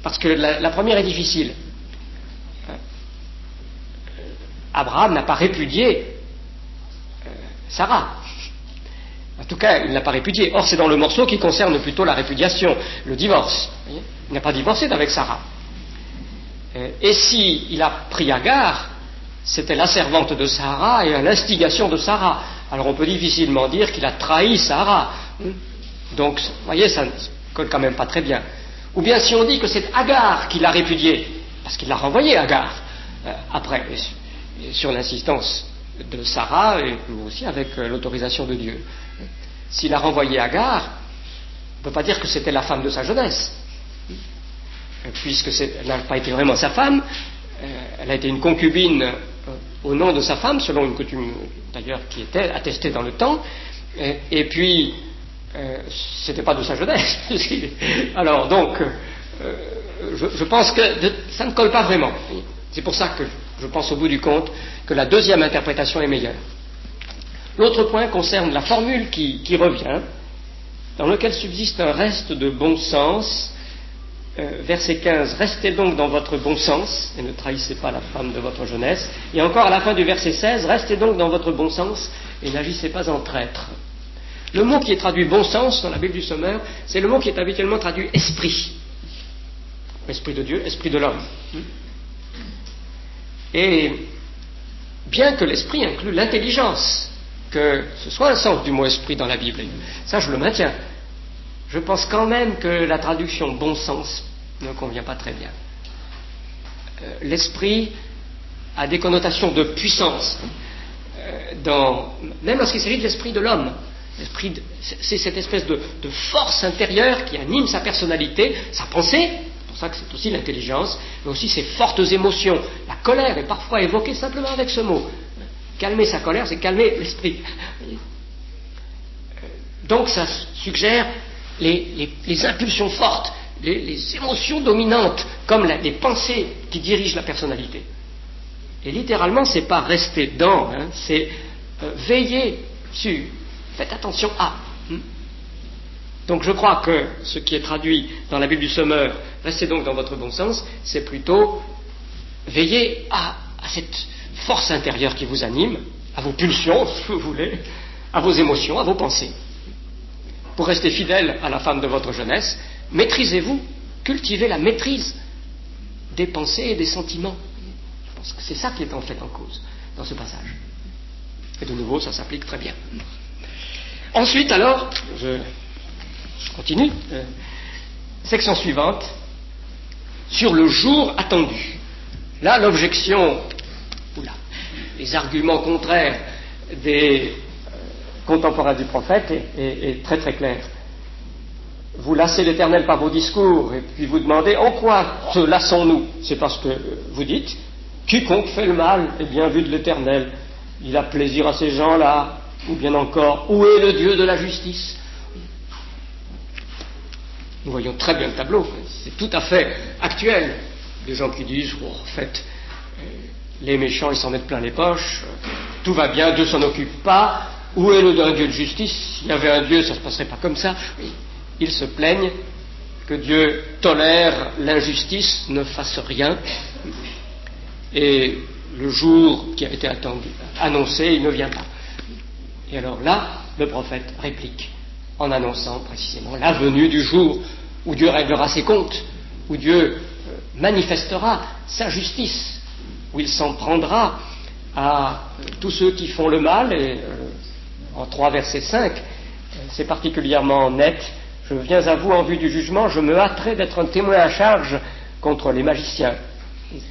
parce que la première est difficile. Abraham n'a pas répudié Sarah. En tout cas, il n'a pas répudié. Or, c'est dans le morceau qui concerne plutôt la répudiation, le divorce. Il n'a pas divorcé avec Sarah. Et si il a pris Agar, c'était la servante de Sarah et à l'instigation de Sarah. Alors on peut difficilement dire qu'il a trahi Sarah. Donc, vous voyez, ça ne colle quand même pas très bien. Ou bien si on dit que c'est Agar qui l'a répudié, parce qu'il l'a renvoyé Agar, après, sur l'insistance de Sarah, et aussi avec l'autorisation de Dieu. S'il a renvoyé Agar, on ne peut pas dire que c'était la femme de sa jeunesse, puisque elle n'a pas été vraiment sa femme, elle a été une concubine au nom de sa femme, selon une coutume d'ailleurs qui était attestée dans le temps, et puis c'était pas de sa jeunesse. Alors donc, je pense que ça ne colle pas vraiment. C'est pour ça que je pense au bout du compte que la deuxième interprétation est meilleure. L'autre point concerne la formule qui revient, dans lequel subsiste un reste de bon sens. Verset 15, restez donc dans votre bon sens et ne trahissez pas la femme de votre jeunesse. Et encore à la fin du verset 16, restez donc dans votre bon sens et n'agissez pas en traître. Le mot qui est traduit bon sens dans la Bible du Semeur, c'est le mot qui est habituellement traduit esprit. Esprit de Dieu, esprit de l'homme. Et bien que l'esprit inclue l'intelligence, que ce soit un sens du mot esprit dans la Bible, ça je le maintiens, je pense quand même que la traduction bon sens ne convient pas très bien. L'esprit a des connotations de puissance, même lorsqu'il s'agit de l'esprit de l'homme. C'est cette espèce de force intérieure qui anime sa personnalité, sa pensée, c'est pour ça que c'est aussi l'intelligence, mais aussi ses fortes émotions. La colère est parfois évoquée simplement avec ce mot. Calmer sa colère, c'est calmer l'esprit. Donc ça suggère les impulsions fortes, les émotions dominantes, comme les pensées qui dirigent la personnalité. Et littéralement, c'est pas rester dans, c'est veiller sur, faites attention à. Donc je crois que ce qui est traduit dans la Bible du Sommeur, restez donc dans votre bon sens, c'est plutôt veiller à cette force intérieure qui vous anime, à vos pulsions, si vous voulez, à vos émotions, à vos pensées. Pour rester fidèle à la femme de votre jeunesse, maîtrisez-vous, cultivez la maîtrise des pensées et des sentiments. Je pense que c'est ça qui est en fait en cause dans ce passage. Et de nouveau, ça s'applique très bien. Ensuite, alors, je continue. Section suivante, sur le jour attendu. Là, l'objection, les arguments contraires des contemporains du prophète est très très clair. Vous lassez l'Éternel par vos discours et puis vous demandez en quoi te lassons-nous? C'est parce que vous dites quiconque fait le mal est bien vu de l'Éternel, il a plaisir à ces gens-là, ou bien encore où est le Dieu de la justice? Nous voyons très bien le tableau, c'est tout à fait actuel. Des gens qui disent en fait les méchants ils s'en mettent plein les poches, tout va bien, Dieu s'en occupe pas. Où est le Dieu de justice? S'il y avait un Dieu, ça ne se passerait pas comme ça. Ils se plaignent que Dieu tolère l'injustice, ne fasse rien. Et le jour qui a été annoncé, il ne vient pas. Et alors là, le prophète réplique en annonçant précisément la venue du jour où Dieu réglera ses comptes, où Dieu manifestera sa justice, où il s'en prendra à tous ceux qui font le mal. Et en 3 versets 5, c'est particulièrement net. Je viens à vous en vue du jugement, je me hâterai d'être un témoin à charge contre les magiciens,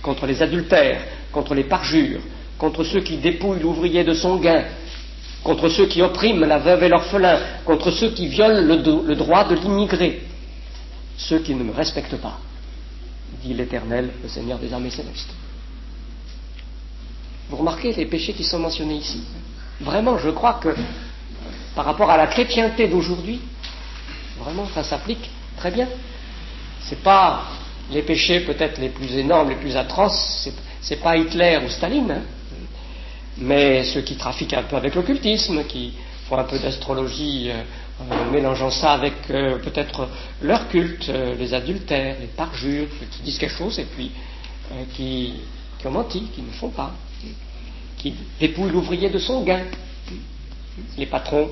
contre les adultères, contre les parjures, contre ceux qui dépouillent l'ouvrier de son gain, contre ceux qui oppriment la veuve et l'orphelin, contre ceux qui violent le droit de l'immigré, ceux qui ne me respectent pas, dit l'Éternel, le Seigneur des armées célestes. Vous remarquez les péchés qui sont mentionnés ici? Vraiment, je crois que par rapport à la chrétienté d'aujourd'hui, vraiment, ça s'applique très bien. C'est pas les péchés peut-être les plus énormes, les plus atroces, c'est pas Hitler ou Staline, mais ceux qui trafiquent un peu avec l'occultisme, qui font un peu d'astrologie, mélangeant ça avec peut-être leur culte, les adultères, les parjures, ceux qui disent quelque chose et puis qui ont menti, qui ne font pas, qui dépouillent l'ouvrier de son gain. Les patrons,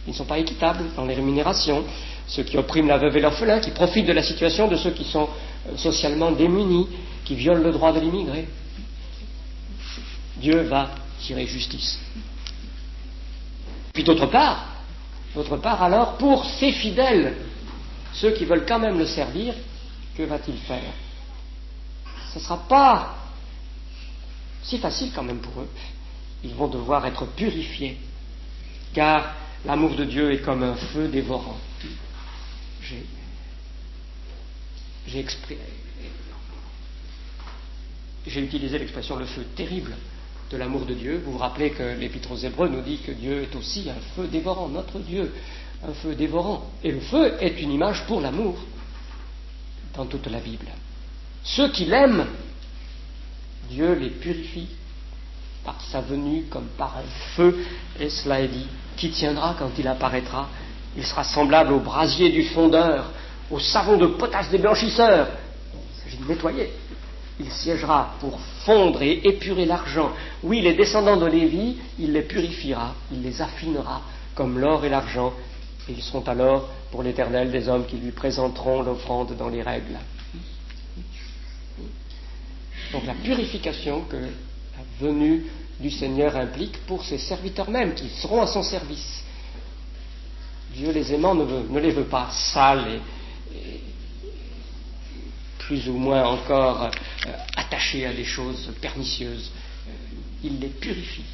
ils ne sont pas équitables dans les rémunérations, ceux qui oppriment la veuve et l'orphelin, qui profitent de la situation de ceux qui sont socialement démunis, qui violent le droit de l'immigré. Dieu va tirer justice. Puis d'autre part alors, pour ses fidèles, ceux qui veulent quand même le servir, que va-t-il faire? Ce ne sera pas si facile quand même pour eux. Ils vont devoir être purifiés, car l'amour de Dieu est comme un feu dévorant. J'ai utilisé l'expression le feu terrible de l'amour de Dieu. Vous vous rappelez que l'Épître aux Hébreux nous dit que Dieu est aussi un feu dévorant, notre Dieu, un feu dévorant. Et le feu est une image pour l'amour dans toute la Bible. Ceux qui l'aiment, Dieu les purifie par sa venue comme par un feu, et cela est dit, qui tiendra quand il apparaîtra. Il sera semblable au brasier du fondeur, au savon de potasse des blanchisseurs. Il s'agit de nettoyer. Il siégera pour fondre et épurer l'argent. Oui, les descendants de Lévi, il les purifiera, il les affinera comme l'or et l'argent, et ils seront alors pour l'Éternel des hommes qui lui présenteront l'offrande dans les règles. Donc la purification que la venue du Seigneur implique pour ses serviteurs mêmes, qui seront à son service. Dieu les aimants ne les veut pas sales et plus ou moins encore attachés à des choses pernicieuses. Il les purifie.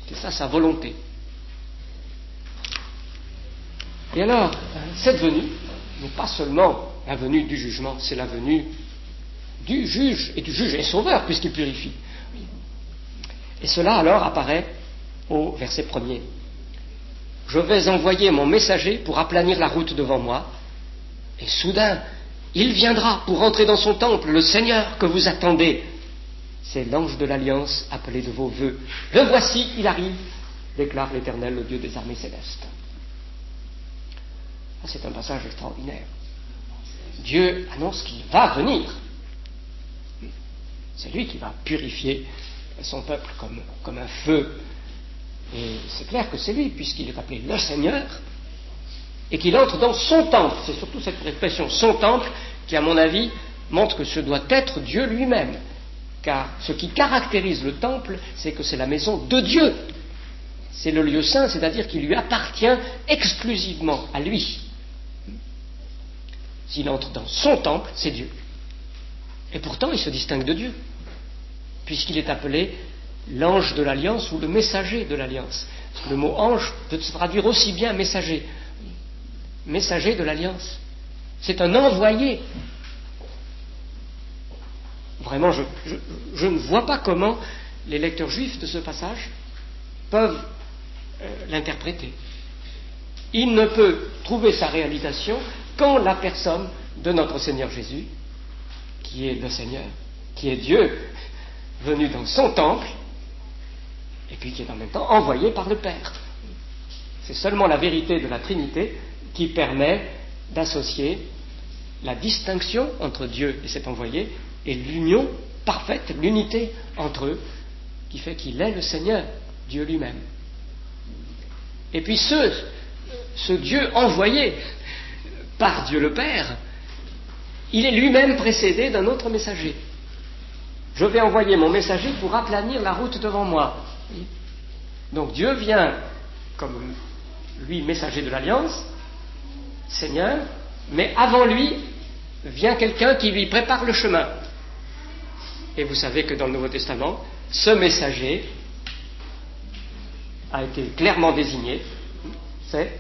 C'est ça sa volonté. Et alors, cette venue n'est pas seulement la venue du jugement, c'est la venue du juge, et du juge est sauveur puisqu'il purifie. Et cela alors apparaît au verset 1er. Je vais envoyer mon messager pour aplanir la route devant moi, et soudain, il viendra pour entrer dans son temple, le Seigneur que vous attendez. C'est l'ange de l'Alliance appelé de vos vœux. Le voici, il arrive, déclare l'Éternel, le Dieu des armées célestes. C'est un passage extraordinaire. Dieu annonce qu'il va venir. C'est lui qui va purifier son peuple comme un feu. Et c'est clair que c'est lui, puisqu'il est appelé le Seigneur, et qu'il entre dans son temple. C'est surtout cette expression, son temple, qui, à mon avis, montre que ce doit être Dieu lui-même. Car ce qui caractérise le temple, c'est que c'est la maison de Dieu. C'est le lieu saint, c'est-à-dire qu'il lui appartient exclusivement à lui. S'il entre dans son temple, c'est Dieu. Et pourtant, il se distingue de Dieu, puisqu'il est appelé l'ange de l'Alliance ou le messager de l'Alliance. Parce que le mot ange peut se traduire aussi bien messager. Messager de l'Alliance. C'est un envoyé. Vraiment, je ne vois pas comment les lecteurs juifs de ce passage peuvent l'interpréter. Il ne peut trouver sa réalisation qu'en la personne de notre Seigneur Jésus, qui est le Seigneur, qui est Dieu, venu dans son temple, et puis qui est en même temps envoyé par le Père. C'est seulement la vérité de la Trinité qui permet d'associer la distinction entre Dieu et cet envoyé et l'union parfaite, l'unité entre eux, qui fait qu'il est le Seigneur, Dieu lui-même. Et puis ce Dieu envoyé par Dieu le Père, il est lui-même précédé d'un autre messager. Je vais envoyer mon messager pour aplanir la route devant moi. Donc Dieu vient comme lui, messager de l'Alliance, Seigneur, mais avant lui vient quelqu'un qui lui prépare le chemin. Et vous savez que dans le Nouveau Testament, ce messager a été clairement désigné, c'est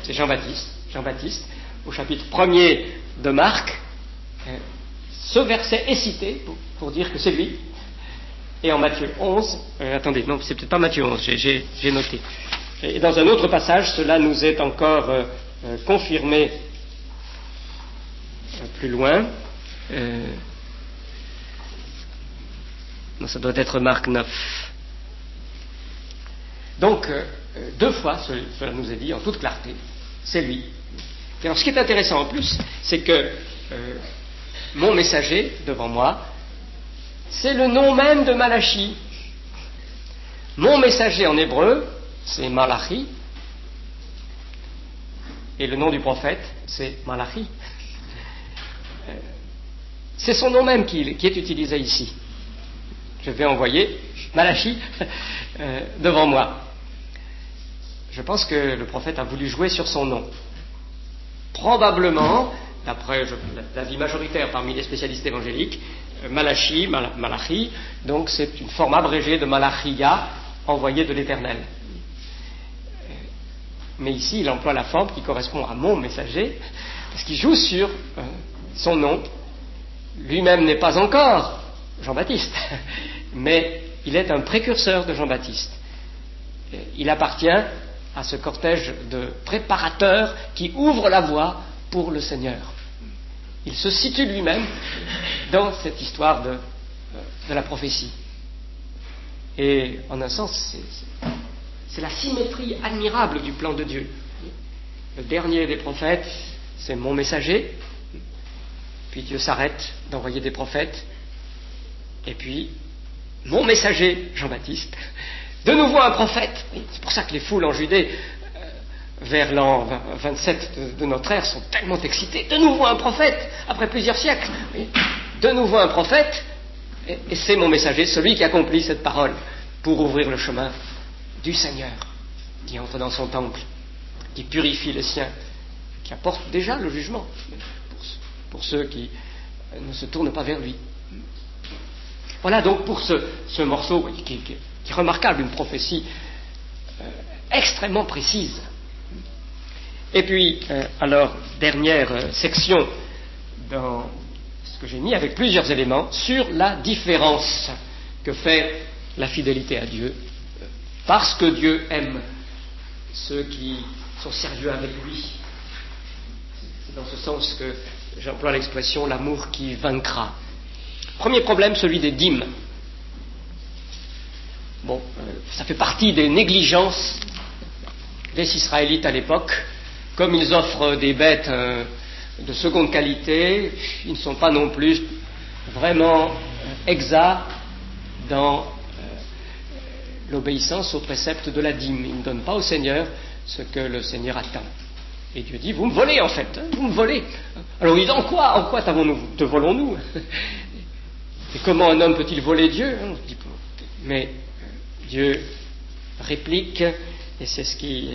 Jean-Baptiste. Jean-Baptiste, au chapitre 1er de Marc, ce verset est cité pour dire que c'est lui. Et en Matthieu 11, attendez, non, c'est peut-être pas Matthieu 11, j'ai noté. Et dans un autre passage, cela nous est encore confirmé plus loin. Non, ça doit être Marc 9. Donc, deux fois, cela nous est dit en toute clarté, c'est lui. Et alors, ce qui est intéressant en plus, c'est que mon messager, devant moi, c'est le nom même de Malachi. Mon messager en hébreu, c'est Malachi, et le nom du prophète, c'est Malachi. C'est son nom même qui est utilisé ici. Je vais envoyer Malachi devant moi. Je pense que le prophète a voulu jouer sur son nom. Probablement, d'après l'avis majoritaire parmi les spécialistes évangéliques, Malachi, donc c'est une forme abrégée de Malachia, envoyé de l'Éternel. Mais ici, il emploie la forme qui correspond à mon messager, parce qu'il joue sur son nom. Lui-même n'est pas encore Jean-Baptiste, mais il est un précurseur de Jean-Baptiste. Il appartient à ce cortège de préparateurs qui ouvrent la voie pour le Seigneur. Il se situe lui-même dans cette histoire de la prophétie. Et en un sens, c'est la symétrie admirable du plan de Dieu. Le dernier des prophètes, c'est mon messager, puis Dieu s'arrête d'envoyer des prophètes, et puis mon messager, Jean-Baptiste, de nouveau un prophète. C'est pour ça que les foules en Judée, vers l'an 27 de notre ère, sont tellement excitées. De nouveau un prophète, après plusieurs siècles. De nouveau un prophète, et c'est mon messager, celui qui accomplit cette parole pour ouvrir le chemin du Seigneur, qui entre dans son temple, qui purifie les siens, qui apporte déjà le jugement pour ceux qui ne se tournent pas vers lui. Voilà donc pour ce morceau qui est remarquable, une prophétie extrêmement précise. Et puis, alors, dernière section dans ce que j'ai mis avec plusieurs éléments sur la différence que fait la fidélité à Dieu, parce que Dieu aime ceux qui sont sérieux avec lui. C'est dans ce sens que j'emploie l'expression l'amour qui vaincra. Premier problème, celui des dîmes. Bon, ça fait partie des négligences des Israélites à l'époque. Comme ils offrent des bêtes de seconde qualité, ils ne sont pas non plus vraiment exacts dans l'obéissance aux préceptes de la dîme. Ils ne donnent pas au Seigneur ce que le Seigneur attend. Et Dieu dit, vous me volez en fait, vous me volez. Alors il dit, en quoi te volons-nous? Et comment un homme peut-il voler Dieu? Mais Dieu réplique, et c'est ce qui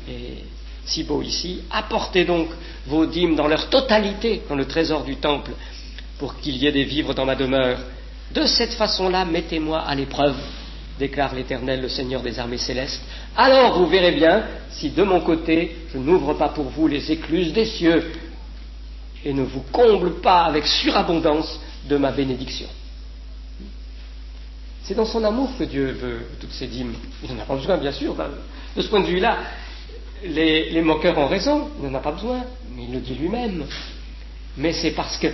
est si beau ici, apportez donc vos dîmes dans leur totalité dans le trésor du temple, pour qu'il y ait des vivres dans ma demeure. De cette façon-là, mettez-moi à l'épreuve, déclare l'Éternel, le Seigneur des armées célestes. Alors vous verrez bien si de mon côté, je n'ouvre pas pour vous les écluses des cieux et ne vous comble pas avec surabondance de ma bénédiction. C'est dans son amour que Dieu veut toutes ces dîmes. Il n'en a pas besoin, bien sûr. De ce point de vue-là, les moqueurs ont raison, il n'en a pas besoin, mais il le dit lui-même. Mais c'est parce que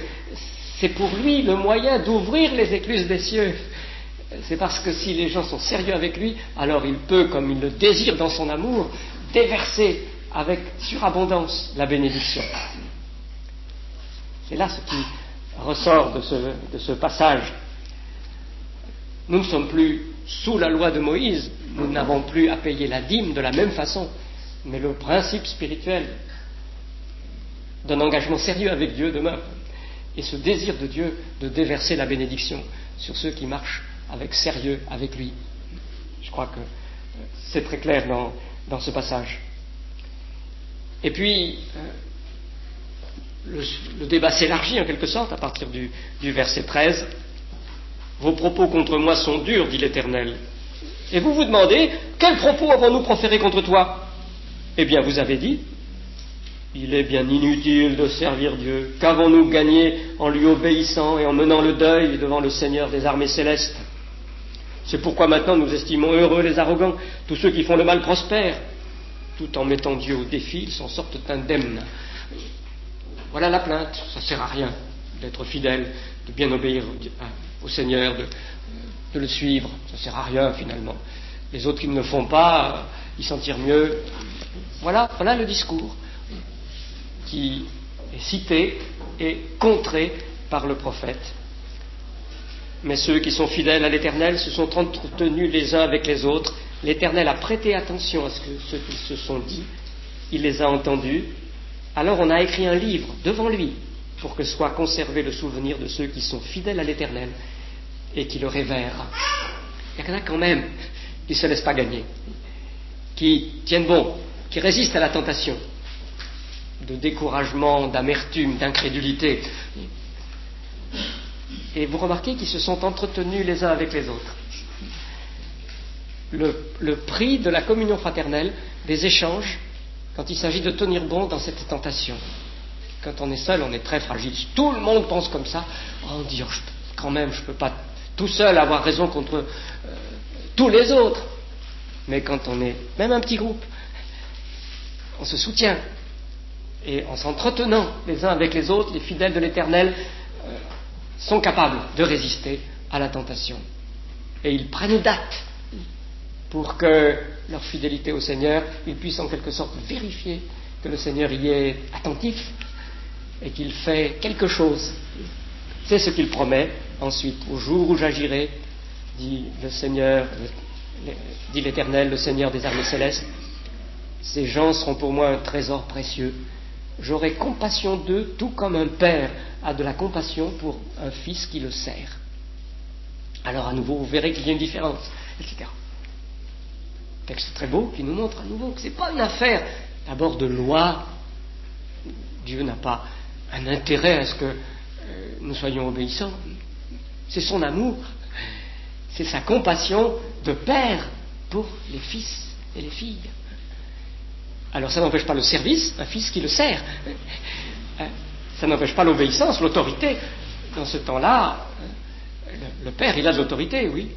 c'est pour lui le moyen d'ouvrir les écluses des cieux. C'est parce que si les gens sont sérieux avec lui, alors il peut, comme il le désire dans son amour, déverser avec surabondance la bénédiction. C'est là ce qui ressort de ce passage. Nous ne sommes plus sous la loi de Moïse, nous n'avons plus à payer la dîme de la même façon, mais le principe spirituel d'un engagement sérieux avec Dieu demeure. Et ce désir de Dieu de déverser la bénédiction sur ceux qui marchent avec sérieux avec lui. Je crois que c'est très clair dans ce passage. Et puis, le débat s'élargit en quelque sorte à partir du verset 13. Vos propos contre moi sont durs, dit l'Éternel. Et vous vous demandez, quels propos avons-nous proférés contre toi? Eh bien, vous avez dit, il est bien inutile de servir Dieu. Qu'avons-nous gagné en lui obéissant et en menant le deuil devant le Seigneur des armées célestes? C'est pourquoi maintenant nous estimons heureux les arrogants, tous ceux qui font le mal prospèrent. Tout en mettant Dieu au défi, ils s'en sortent indemnes. Voilà la plainte, ça ne sert à rien d'être fidèle, de bien obéir au Seigneur, de le suivre, ça ne sert à rien finalement. Les autres qui ne le font pas, ils s'en tirent mieux. Voilà le discours qui est cité et contré par le prophète. Mais ceux qui sont fidèles à l'Éternel se sont entretenus les uns avec les autres. L'Éternel a prêté attention à ce qu'ils se sont dit, il les a entendus. Alors on a écrit un livre devant lui pour que soit conservé le souvenir de ceux qui sont fidèles à l'Éternel et qui le révèrent. Il y en a quand même qui ne se laissent pas gagner, qui tiennent bon, qui résistent à la tentation de découragement, d'amertume, d'incrédulité. Et vous remarquez qu'ils se sont entretenus les uns avec les autres. Le prix de la communion fraternelle, des échanges, quand il s'agit de tenir bon dans cette tentation. Quand on est seul, on est très fragile. Tout le monde pense comme ça. On dit, quand même, je ne peux pas tout seul avoir raison contre tous les autres. Mais quand on est même un petit groupe, on se soutient. Et en s'entretenant les uns avec les autres, les fidèles de l'Éternel sont capables de résister à la tentation. Et ils prennent date pour que leur fidélité au Seigneur, ils puissent en quelque sorte vérifier que le Seigneur y est attentif et qu'il fait quelque chose. C'est ce qu'il promet ensuite. Au jour où j'agirai, dit le Seigneur, dit l'Éternel, le Seigneur des armées célestes, ces gens seront pour moi un trésor précieux. J'aurai compassion d'eux, tout comme un père a de la compassion pour un fils qui le sert. Alors à nouveau, vous verrez qu'il y a une différence, etc. Texte très beau qui nous montre à nouveau que ce n'est pas une affaire d'abord de loi. Dieu n'a pas un intérêt à ce que nous soyons obéissants. C'est son amour c'est sa compassion de père pour les fils et les filles. Alors ça n'empêche pas le service, un fils qui le sert. Ça n'empêche pas l'obéissance, l'autorité. Dans ce temps-là, le père, il a de l'autorité, oui.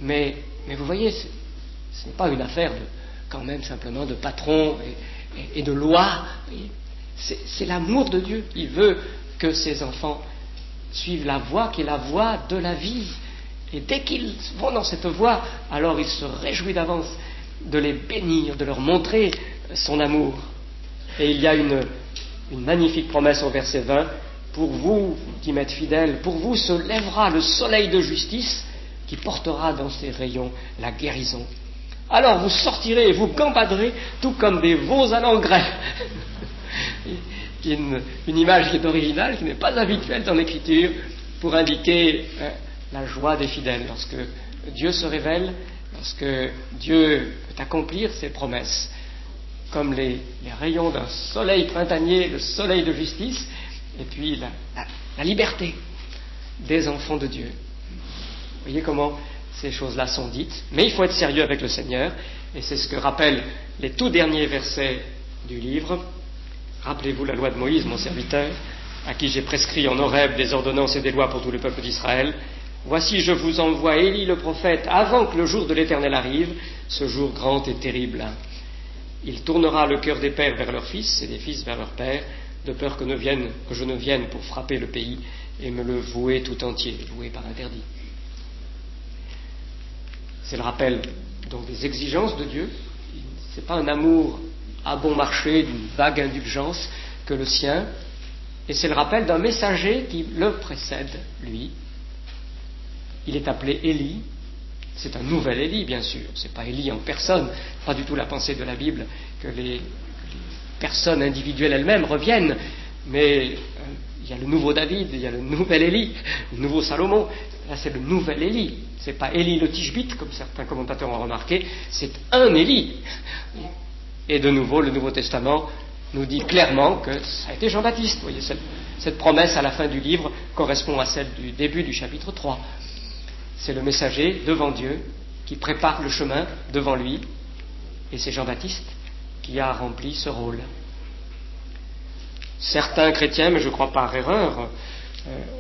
Mais vous voyez, ce n'est pas une affaire quand même simplement de patron et de loi. C'est l'amour de Dieu. Il veut que ses enfants suivent la voie qui est la voie de la vie. Et dès qu'ils vont dans cette voie, alors il se réjouit d'avance de les bénir, de leur montrer son amour. Et il y a une magnifique promesse au verset 20. Pour vous qui m'êtes fidèles, pour vous se lèvera le soleil de justice qui portera dans ses rayons la guérison. Alors vous sortirez et vous campaderez tout comme des veaux à l'engrais. Une image qui est originale, qui n'est pas habituelle dans l'Écriture, pour indiquer la joie des fidèles. Lorsque Dieu se révèle, lorsque Dieu peut accomplir ses promesses, comme les rayons d'un soleil printanier, le soleil de justice, et puis la liberté des enfants de Dieu. Vous voyez comment ces choses-là sont dites. Mais il faut être sérieux avec le Seigneur, et c'est ce que rappellent les tout derniers versets du livre. Rappelez-vous la loi de Moïse, mon serviteur, à qui j'ai prescrit en Horeb des ordonnances et des lois pour tout le peuple d'Israël. Voici, je vous envoie Élie le prophète avant que le jour de l'Éternel arrive, ce jour grand et terrible. Il tournera le cœur des pères vers leurs fils et des fils vers leurs pères, de peur que je ne vienne pour frapper le pays et me le vouer tout entier, vouer par interdit. C'est le rappel donc des exigences de Dieu. Ce n'est pas un amour à bon marché, d'une vague indulgence que le sien, et c'est le rappel d'un messager qui le précède, lui. Il est appelé Élie. C'est un nouvel Élie, bien sûr. C'est pas Élie en personne, pas du tout la pensée de la Bible que les personnes individuelles elles-mêmes reviennent, mais il y a le nouveau David, il y a le nouvel Élie, le nouveau Salomon. Là, c'est le nouvel Élie. C'est pas Élie le Tishbite, comme certains commentateurs ont remarqué, c'est un Élie. Et de nouveau, le Nouveau Testament nous dit clairement que ça a été Jean-Baptiste. Vous voyez, cette promesse à la fin du livre correspond à celle du début du chapitre 3. C'est le messager devant Dieu qui prépare le chemin devant lui, et c'est Jean-Baptiste qui a rempli ce rôle. Certains chrétiens, mais je crois par erreur,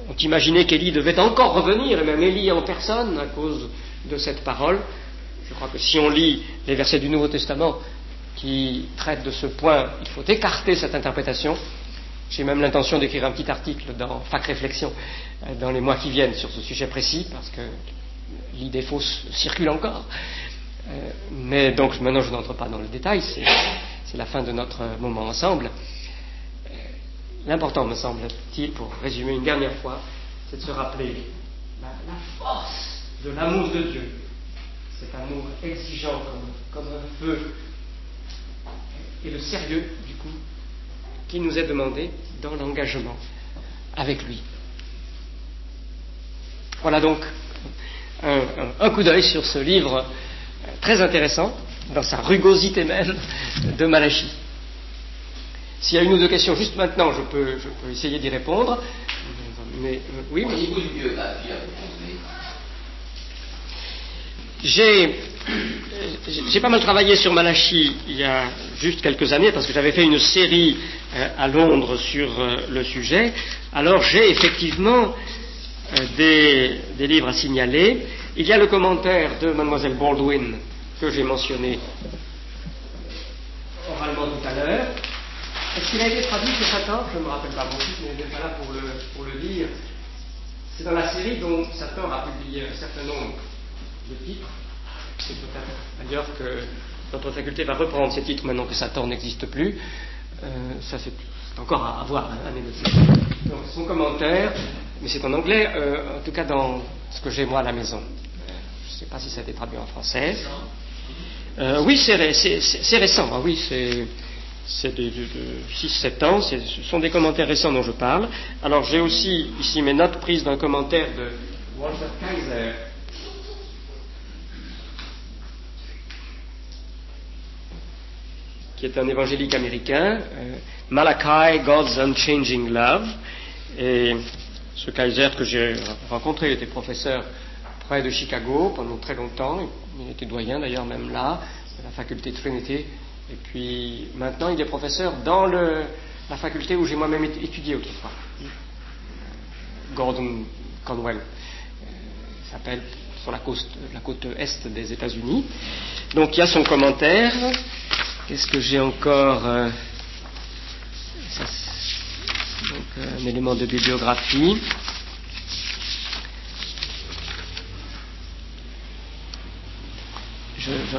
ont imaginé qu'Élie devait encore revenir, et même Élie en personne, à cause de cette parole. Je crois que si on lit les versets du Nouveau Testament qui traitent de ce point, il faut écarter cette interprétation. J'ai même l'intention d'écrire un petit article dans Fac Réflexion dans les mois qui viennent sur ce sujet précis, parce que l'idée fausse circule encore. Mais donc maintenant je n'entre pas dans le détail, c'est la fin de notre moment ensemble. L'important, me semble-t-il, pour résumer une dernière fois, c'est de se rappeler la force de l'amour de Dieu. Cet amour exigeant comme un feu, et le sérieux, du coup, qui nous est demandé dans l'engagement avec lui. Voilà donc un coup d'œil sur ce livre très intéressant, dans sa rugosité même, de Malachie. S'il y a une ou deux questions juste maintenant, je peux essayer d'y répondre. Mais, oui, au niveau du biographie, j'ai pas mal travaillé sur Malachie il y a juste quelques années, parce que j'avais fait une série à Londres sur le sujet. Alors j'ai effectivement des livres à signaler. Il y a le commentaire de Mademoiselle Baldwin que j'ai mentionné oralement tout à l'heure. Est-ce qu'il a été traduit chez Satan? Je ne me rappelle pas, mon fils n'est pas là pour le dire. C'est dans la série dont Satan a publié un certain nombre de titres. C'est peut-être d'ailleurs que notre faculté va reprendre ces titres maintenant que Satan n'existe plus. Ça c'est encore à voir, à négocier. Donc son commentaire, mais c'est en anglais, en tout cas dans ce que j'ai moi à la maison. Je ne sais pas si ça a été traduit en français. Oui, c'est récent, ah oui, c'est de 6-7 ans, ce sont des commentaires récents dont je parle. Alors j'ai aussi ici mes notes prises d'un commentaire de Walter Kaiser, qui est un évangélique américain, Malachi, God's Unchanging Love. Et ce Kaiser que j'ai rencontré, il était professeur travaillé de Chicago pendant très longtemps. Il était doyen d'ailleurs même là, à la faculté Trinity. Et puis maintenant, il est professeur dans la faculté où j'ai moi-même étudié autrefois. Gordon Conwell. S'appelle sur la côte est des États-Unis. Donc il y a son commentaire. Qu'est-ce que j'ai encore un élément de bibliographie.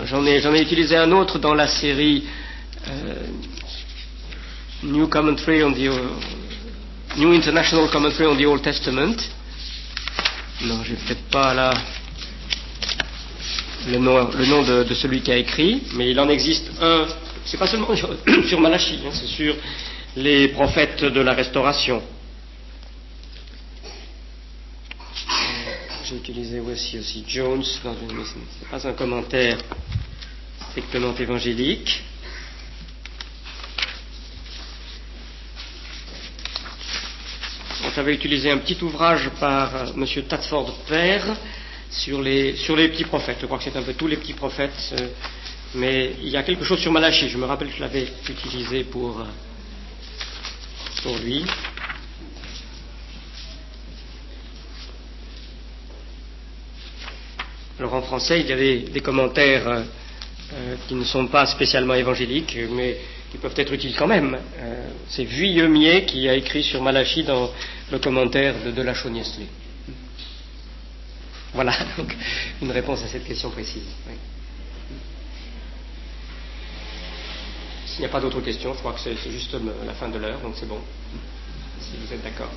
J'en ai utilisé un autre dans la série New International Commentary on the Old Testament. Non, j'ai peut-être pas là le nom de celui qui a écrit, mais il en existe un. C'est pas seulement sur Malachie, c'est sur les prophètes de la Restauration. J'ai utilisé aussi Jones, c'est pas un commentaire strictement évangélique. J'avais utilisé un petit ouvrage par M. Tatford père sur les petits prophètes. Je crois que c'est un peu tous les petits prophètes, mais il y a quelque chose sur Malachie. Je me rappelle que je l'avais utilisé pour lui. Alors en français, il y avait des commentaires qui ne sont pas spécialement évangéliques, mais qui peuvent être utiles quand même. C'est Vuillemier qui a écrit sur Malachie dans le commentaire de la Chauniesley. Voilà, donc une réponse à cette question précise. Oui. S'il n'y a pas d'autres questions, je crois que c'est juste la fin de l'heure, donc c'est bon, si vous êtes d'accord.